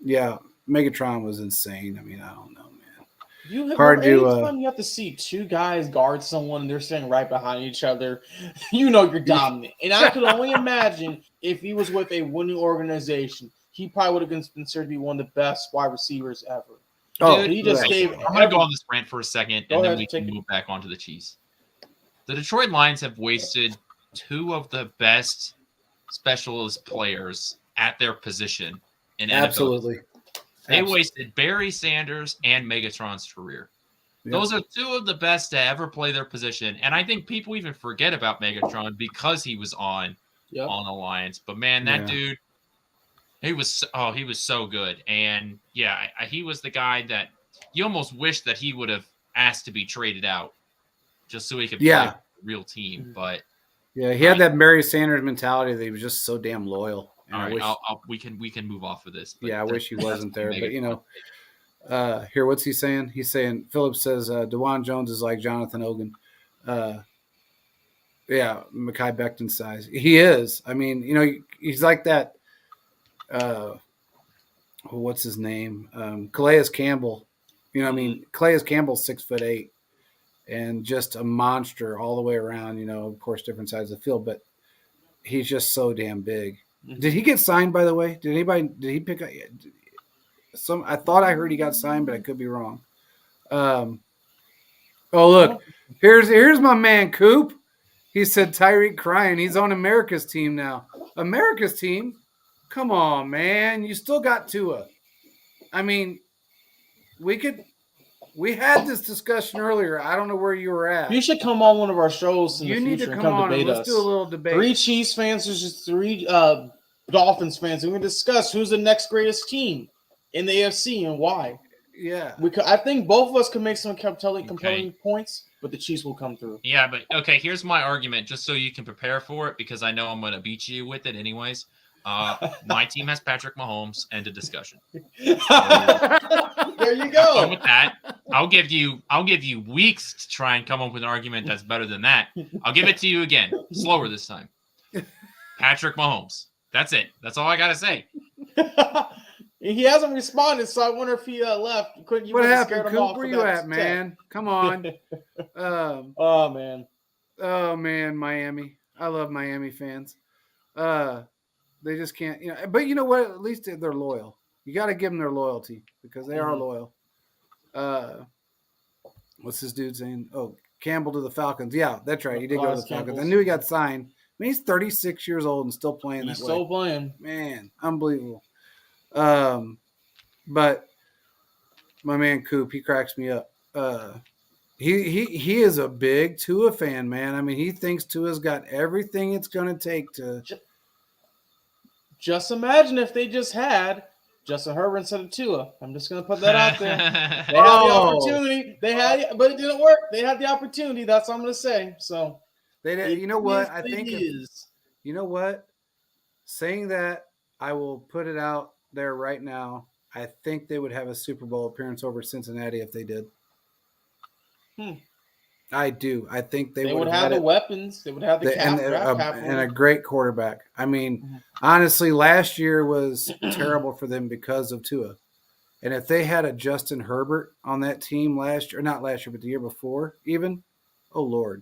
Yeah, Megatron was insane. I mean, I don't know, man. Anytime you have to see two guys guard someone and they're sitting right behind each other, you know you're dominant. And I could only imagine if he was with a winning organization, he probably would have been considered to be one of the best wide receivers ever. Dude, he just gave. I'm going to go on this rant for a second, and then we can move back onto the Chiefs. The Detroit Lions have wasted two of the best specialist players at their position in NFL. Absolutely. They wasted Barry Sanders and Megatron's career. Yep. Those are two of the best to ever play their position. And I think people even forget about Megatron because he was on the Lions. But, man, that dude, he was so good. And, he was the guy that you almost wish that he would have asked to be traded out just so he could play with the real team. But yeah, he had that Barry Sanders mentality that he was just so damn loyal. All right, we can move off of this. I wish he wasn't there, but here, what's he saying? He's saying Phillips says DeJuan Jones is like Jonathan Ogan. Mekhi Becton size. He is. I mean, he's like that. What's his name? Calais Campbell. Calais Campbell's 6'8", and just a monster all the way around. Of course, different sides of the field, but he's just so damn big. Did he get signed, by the way? Did he pick up some? I thought I heard he got signed, but I could be wrong. Look, here's my man Coop. He said Tyreek crying. He's on America's team now. America's team? Come on, man. You still got Tua. I mean, we had this discussion earlier. I don't know where you were at. You should come on one of our shows in the future. You need to come on and let's do a little debate. 3 Chiefs fans versus 3 Dolphins fans. We're going to discuss who's the next greatest team in the AFC and why. Yeah. I think both of us can make some compelling points, but the Chiefs will come through. Yeah, but okay, here's my argument, just so you can prepare for it, because I know I'm going to beat you with it anyways. My team has Patrick Mahomes. End of discussion. There you go. With that, I'll give you weeks to try and come up with an argument that's better than that. I'll give it to you again, slower this time. Patrick Mahomes. That's it. That's all I gotta say. He hasn't responded, so I wonder if he left. What happened, Coop? Where you at, man? Come on. Oh man, Miami. I love Miami fans. They just can't, But you know what? At least they're loyal. You got to give them their loyalty because they are loyal. What's this dude saying? Oh, Campbell to the Falcons. Yeah, that's right. He did go to the Falcons. I knew he got signed. I mean, he's 36 years old and still playing that way. He's still playing. Man, unbelievable. But my man Coop, he cracks me up. He is a big Tua fan, man. I mean, he thinks Tua's got everything it's going to take to. Just imagine if they just had Justin Herbert instead of Tua. I'm just going to put that out there. They had the opportunity. But it didn't work. They had the opportunity. That's what I'm going to say. So they did. You know what? I think you know what? Saying that, I will put it out there right now. I think they would have a Super Bowl appearance over Cincinnati if they did. I do. I think they would have the weapons. They would have the cap and a great quarterback. I mean, honestly, last year was terrible for them because of Tua. And if they had a Justin Herbert on that team last year, not last year, but the year before, even, oh Lord,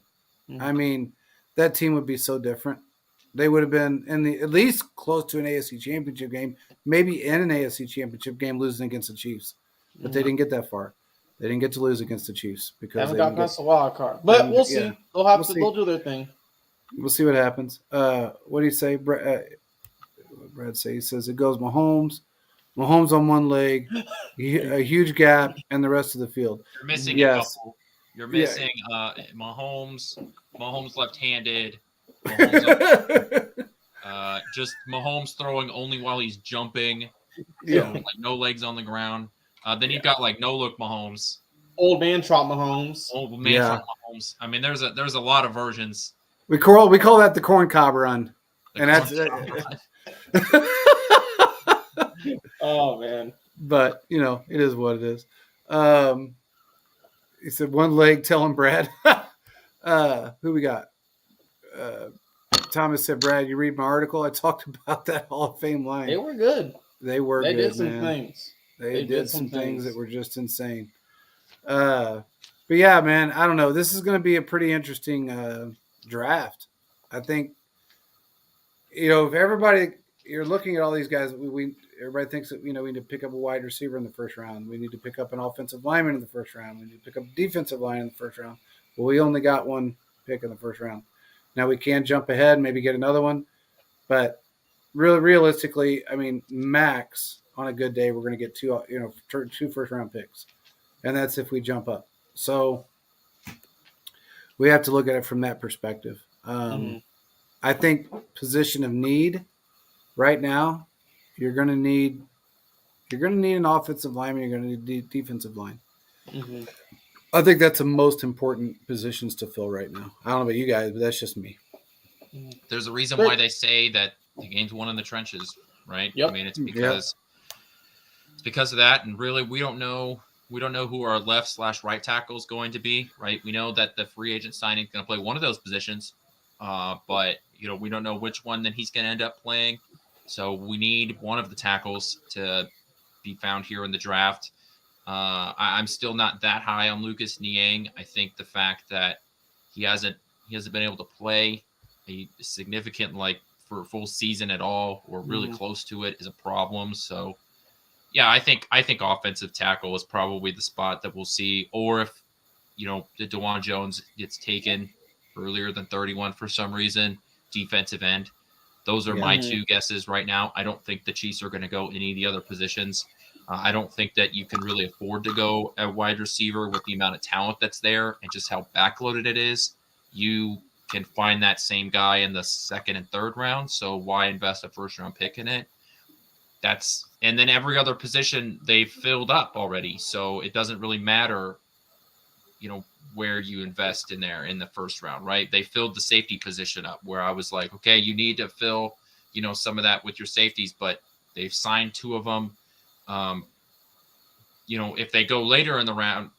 I mean, that team would be so different. They would have been at least close to an AFC Championship game, maybe in an AFC Championship game, losing against the Chiefs. But they didn't get that far. They didn't get to lose against the Chiefs because they haven't got past the wild card. But we'll see. They'll do their thing. We'll see what happens. What do you say? Brad say he says it goes Mahomes on one leg, a huge gap, and the rest of the field. You're missing a couple. You're missing Mahomes left-handed. Just Mahomes throwing only while he's jumping. Yeah. Like no legs on the ground. Then you've got like no look Mahomes, Old man Trot Mahomes. old man Yeah. Trump Mahomes. I mean, there's a lot of versions. We call that the corn cob run. The And that's Oh man. but it is what it is. He said one leg telling Brad. Who we got? Thomas said, Brad, you read my article? I talked about that Hall of Fame line. They were good. They were They good, did some man. things. They did some things that were just insane. But yeah, man, I don't know. This is going to be a pretty interesting draft. I think, if everybody, you're looking at all these guys, everybody thinks that, we need to pick up a wide receiver in the first round. We need to pick up an offensive lineman in the first round. We need to pick up a defensive line in the first round. Well, we only got one pick in the first round. Now we can jump ahead, maybe get another one. But really, realistically, I mean, max on a good day, we're going to get two first round picks. And that's if we jump up. So we have to look at it from that perspective. I think position of need right now, you're going to need an offensive lineman. You're going to need defensive line. Mm-hmm. I think that's the most important positions to fill right now. I don't know about you guys, but that's just me. There's a reason why they say that the game's won in the trenches, right? Yep. I mean, it's because of that, and really, we don't know who our left/right tackle is going to be, right? We know that the free agent signing is going to play one of those positions, but we don't know which one that he's going to end up playing. So we need one of the tackles to be found here in the draft. I'm still not that high on Lucas Niang. I think the fact that he hasn't been able to play a significant for a full season at all or really close to it is a problem. So yeah, I think offensive tackle is probably the spot that we'll see. Or if the DeJuan Jones gets taken earlier than 31 for some reason, defensive end. Those are my two guesses right now. I don't think the Chiefs are going to go any of the other positions. I don't think that you can really afford to go at wide receiver with the amount of talent that's there and just how backloaded it is. You can find that same guy in the second and third round. So why invest a first round pick in it? And then every other position they've filled up already. So it doesn't really matter, where you invest in there in the first round, right? They filled the safety position up where I was like, okay, you need to fill, some of that with your safeties, but they've signed two of them. If they go later in the round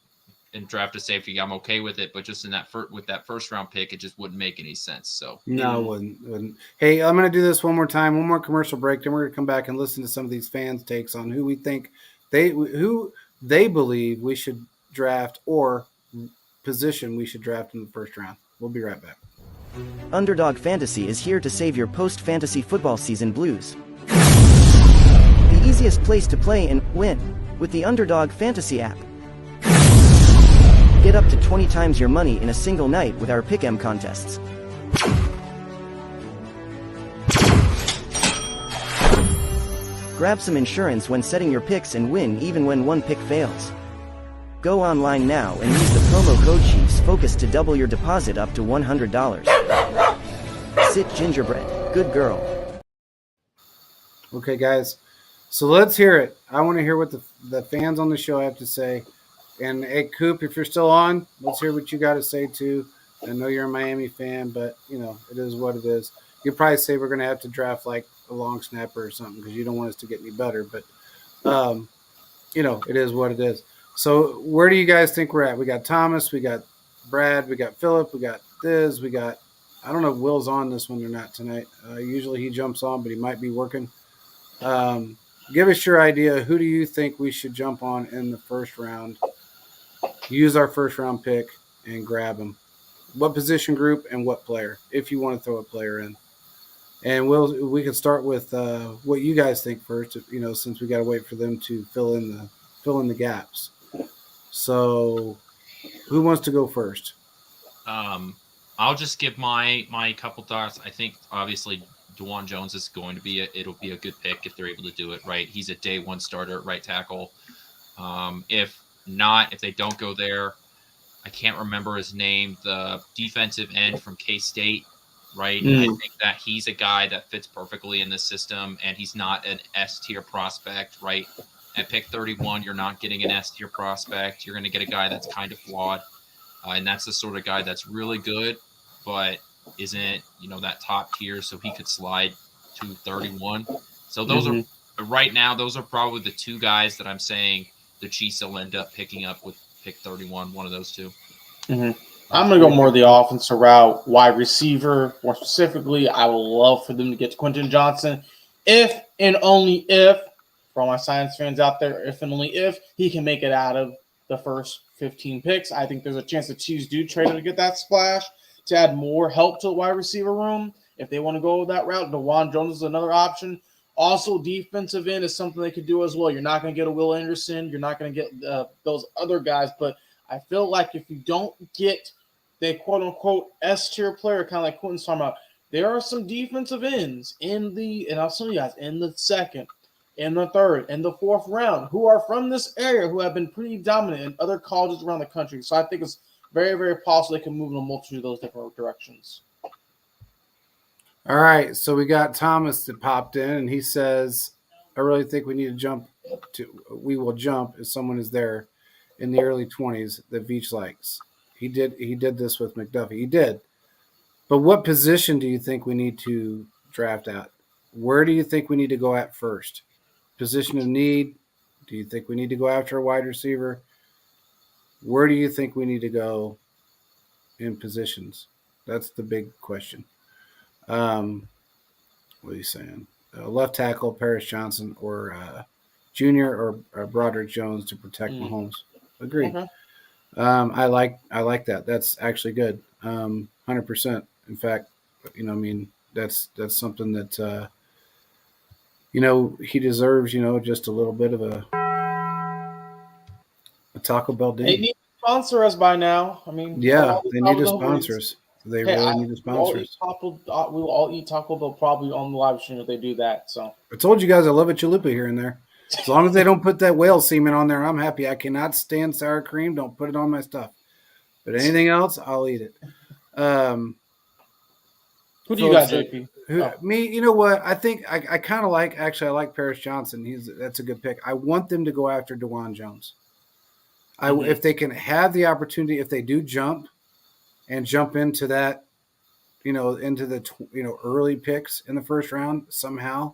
and draft a safety, I'm okay with it. But just with that first round pick, it just wouldn't make any sense. So no, it wouldn't. Hey, I'm going to do this one more time, one more commercial break. Then we're going to come back and listen to some of these fans' takes on who we think who they believe we should draft or position we should draft in the first round. We'll be right back. Underdog Fantasy is here to save your post-fantasy football season blues. The easiest place to play and win with the Underdog Fantasy app. Get up to 20 times your money in a single night with our Pick'em contests. Grab some insurance when setting your picks and win even when one pick fails. Go online now and use the promo code Chiefs Focus to double your deposit up to $100. Sit gingerbread, good girl. Okay, guys. So let's hear it. I want to hear what the fans on the show have to say. And hey, Coop, if you're still on, let's hear what you got to say too. I know you're a Miami fan, but it is what it is. You'll probably say we're going to have to draft like a long snapper or something because you don't want us to get any better. But it is what it is. So where do you guys think we're at? We got Thomas, we got Brad, we got Phillip, we got Thiz, we got I don't know if Will's on this one or not tonight. Usually he jumps on, but he might be working. Give us your idea. Who do you think we should jump on in the first round? Use our first round pick and grab him. What position group and what player, if you want to throw a player in. And we can start with what you guys think first, since we got to wait for them to fill in the gaps. So who wants to go first? I'll just give my couple thoughts. I think obviously DeJuan Jones is going to be it'll be a good pick if they're able to do it right. He's a day one starter at right tackle. If they don't go there, I can't remember his name. The defensive end from K-State, right? I think that he's a guy that fits perfectly in the system, and he's not an S tier prospect, right? At pick 31, you're not getting an S tier prospect. You're going to get a guy that's kind of flawed, and that's the sort of guy that's really good, but isn't that top tier. So he could slide to 31. So those are right now. Those are probably the two guys that I'm saying the Chiefs will end up picking up with pick 31. One of those two. I'm going to go more the offensive route, wide receiver. More specifically, I would love for them to get to Quentin Johnson if and only if, for all my science fans out there, if and only if he can make it out of the first 15 picks. I think there's a chance the Chiefs do trade him to get that splash to add more help to the wide receiver room. If they want to go that route, DeJuan Jones is another option. Also, defensive end is something they could do as well. You're not going to get a Will Anderson. You're not going to get those other guys, but I feel like if you don't get the quote-unquote S-tier player, kind of like Quentin's talking about, there are some defensive ends and I'll tell you guys, in the second, in the third, and the fourth round, who are from this area, who have been pretty dominant in other colleges around the country. So I think it's very, very possible they can move in a multitude of those different directions. All right, so we got Thomas that popped in, and he says, I really think we need to jump we will jump if someone is there in the early 20s that Veach likes. He did this with McDuffie. He did. But what position do you think we need to draft at? Where do you think we need to go at first? Position of need? Do you think we need to go after a wide receiver? Where do you think we need to go in positions? That's the big question. What are you saying? Left tackle, Paris Johnson, or Junior or Broderick Jones to protect Mahomes. Agreed. Okay. I like that. That's actually good. 100%. In fact, that's something that he deserves. Just a little bit of a Taco Bell They ding. need to sponsor us by now. I mean, Yeah, they need to sponsor us. They really need to sponsor us. We will all eat Taco Bell probably on the live stream if they do that. So I told you guys I love a chalupa here and there. As long as they don't put that whale semen on there, I'm happy. I cannot stand sour cream. Don't put it on my stuff. But anything else, I'll eat it. Who do you got, JP? Me, you know what? I think I kind of like. Actually, I like Paris Johnson. That's a good pick. I want them to go after DeJuan Jones. If they can have the opportunity, if they do jump into that, into the early picks in the first round somehow,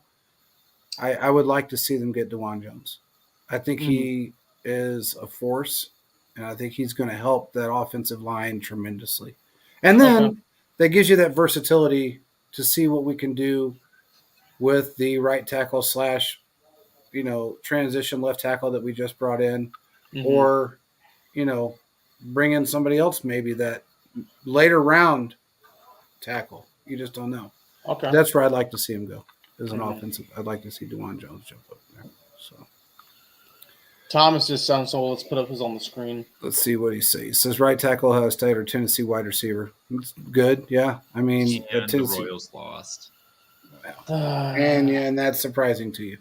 I would like to see them get DeJuan Jones. I think he is a force, and I think he's going to help that offensive line tremendously. And then that gives you that versatility to see what we can do with the right tackle / transition left tackle that we just brought in, or, bring in somebody else maybe that later round tackle. You just don't know. Okay. That's where I'd like to see him go. As an offensive, I'd like to see DeJuan Jones jump up there. So Thomas just sounds so. Let's put up his on the screen. Let's see what he says. He says right tackle Ohio State or Tennessee wide receiver. It's good, yeah. I mean, Tennessee, the Royals lost. And that's surprising to you.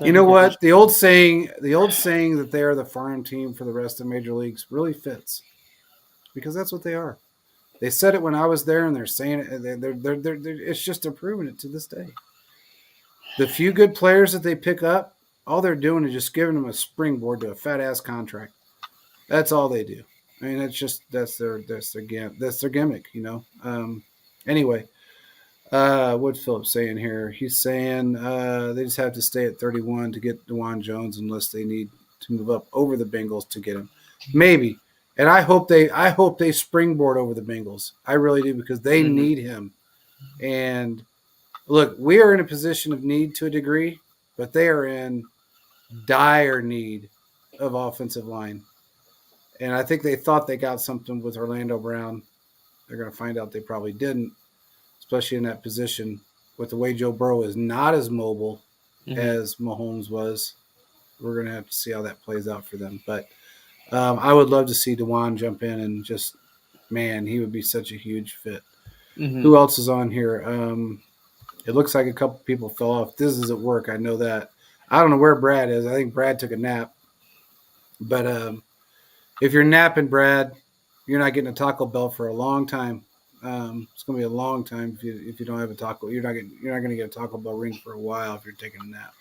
You know what? The old saying that they are the farm team for the rest of major leagues really fits, because that's what they are. They said it when I was there, and they're saying it. It's just they're proving it to this day. The few good players that they pick up, all they're doing is just giving them a springboard to a fat ass contract. That's all they do. I mean, that's their gimmick, Anyway, what's Philip saying here? He's saying they just have to stay at 31 to get DeJuan Jones unless they need to move up over the Bengals to get him. Maybe. And I hope they springboard over the Bengals. I really do, because they need him. And look, we are in a position of need to a degree, but they are in dire need of offensive line. And I think they thought they got something with Orlando Brown. They're going to find out they probably didn't, especially in that position with the way Joe Burrow is not as mobile as Mahomes was. We're going to have to see how that plays out for them. But I would love to see DeJuan jump in and just, man, he would be such a huge fit. Who else is on here? It looks like a couple people fell off. This is at work. I know that. I don't know where Brad is. I think Brad took a nap. But if you're napping, Brad, you're not getting a Taco Bell for a long time. It's going to be a long time if you don't have a taco. You're not going to get a Taco Bell ring for a while if you're taking a nap.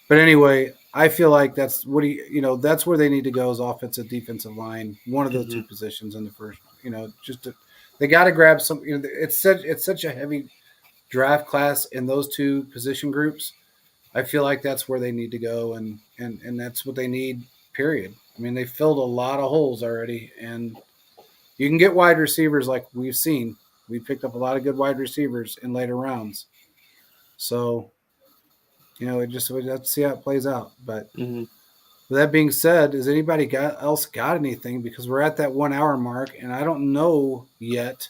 But anyway, I feel like that's that's where they need to go is offensive, defensive line, one of those two positions in the first. They got to grab some. It's such a heavy draft class in those two position groups. I feel like that's where they need to go, and that's what they need. Period. I mean, they filled a lot of holes already, and you can get wide receivers like we've seen. We picked up a lot of good wide receivers in later rounds. So, we have to see how it plays out. But with that being said, has anybody else got anything? Because we're at that 1 hour mark, and I don't know yet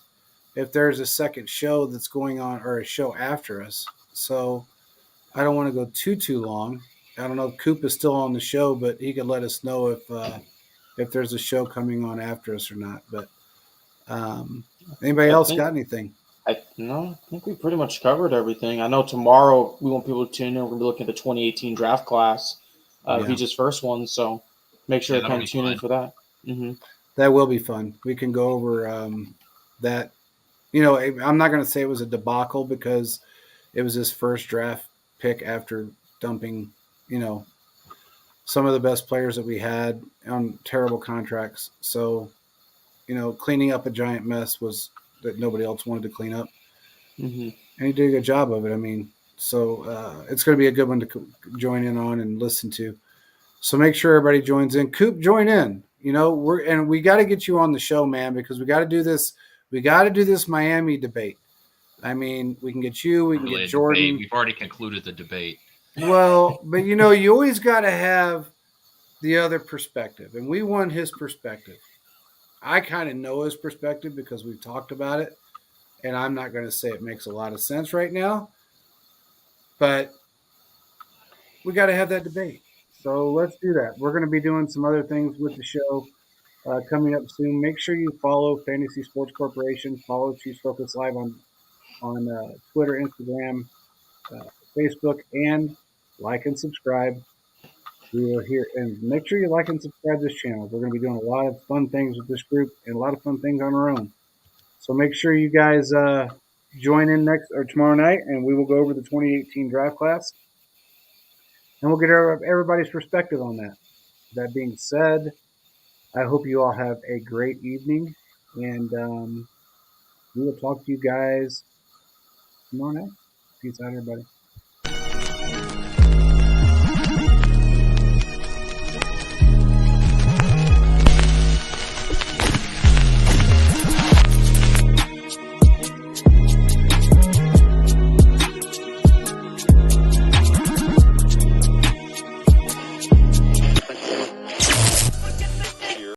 if there's a second show that's going on or a show after us. So I don't want to go too long. I don't know if Coop is still on the show, but he could let us know if there's a show coming on after us or not. But anybody else got anything? I think we pretty much covered everything. I know tomorrow we want people to tune in. We're going to be looking at the 2018 draft class, VJ's first one. So make sure to kind of tune in for that. That will be fun. We can go over that. I'm not going to say it was a debacle because it was his first draft pick after dumping, some of the best players that we had on terrible contracts. So, cleaning up a giant mess was that nobody else wanted to clean up. And he did a good job of it. I mean, so it's going to be a good one to join in on and listen to. So make sure everybody joins in. Coop, join in. We got to get you on the show, man, because we got to do this. We got to do this Miami debate. I mean, we can get you. We can get Jordan. Debate. We've already concluded the debate. Well, but you always got to have the other perspective, and we want his perspective. I kind of know his perspective because we've talked about it, and I'm not going to say it makes a lot of sense right now, but we got to have that debate. So let's do that. We're going to be doing some other things with the show coming up soon. Make sure you follow Fantasy Sports Corporation, follow Chiefs Focus Live on Twitter, Instagram, Facebook, and like and subscribe. We are here, and make sure you like and subscribe this channel. We're going to be doing a lot of fun things with this group and a lot of fun things on our own. So make sure you guys join in next or tomorrow night, and we will go over the 2018 draft class, and we'll get everybody's perspective on that. That being said, I hope you all have a great evening, and we will talk to you guys tomorrow night. Peace out, everybody.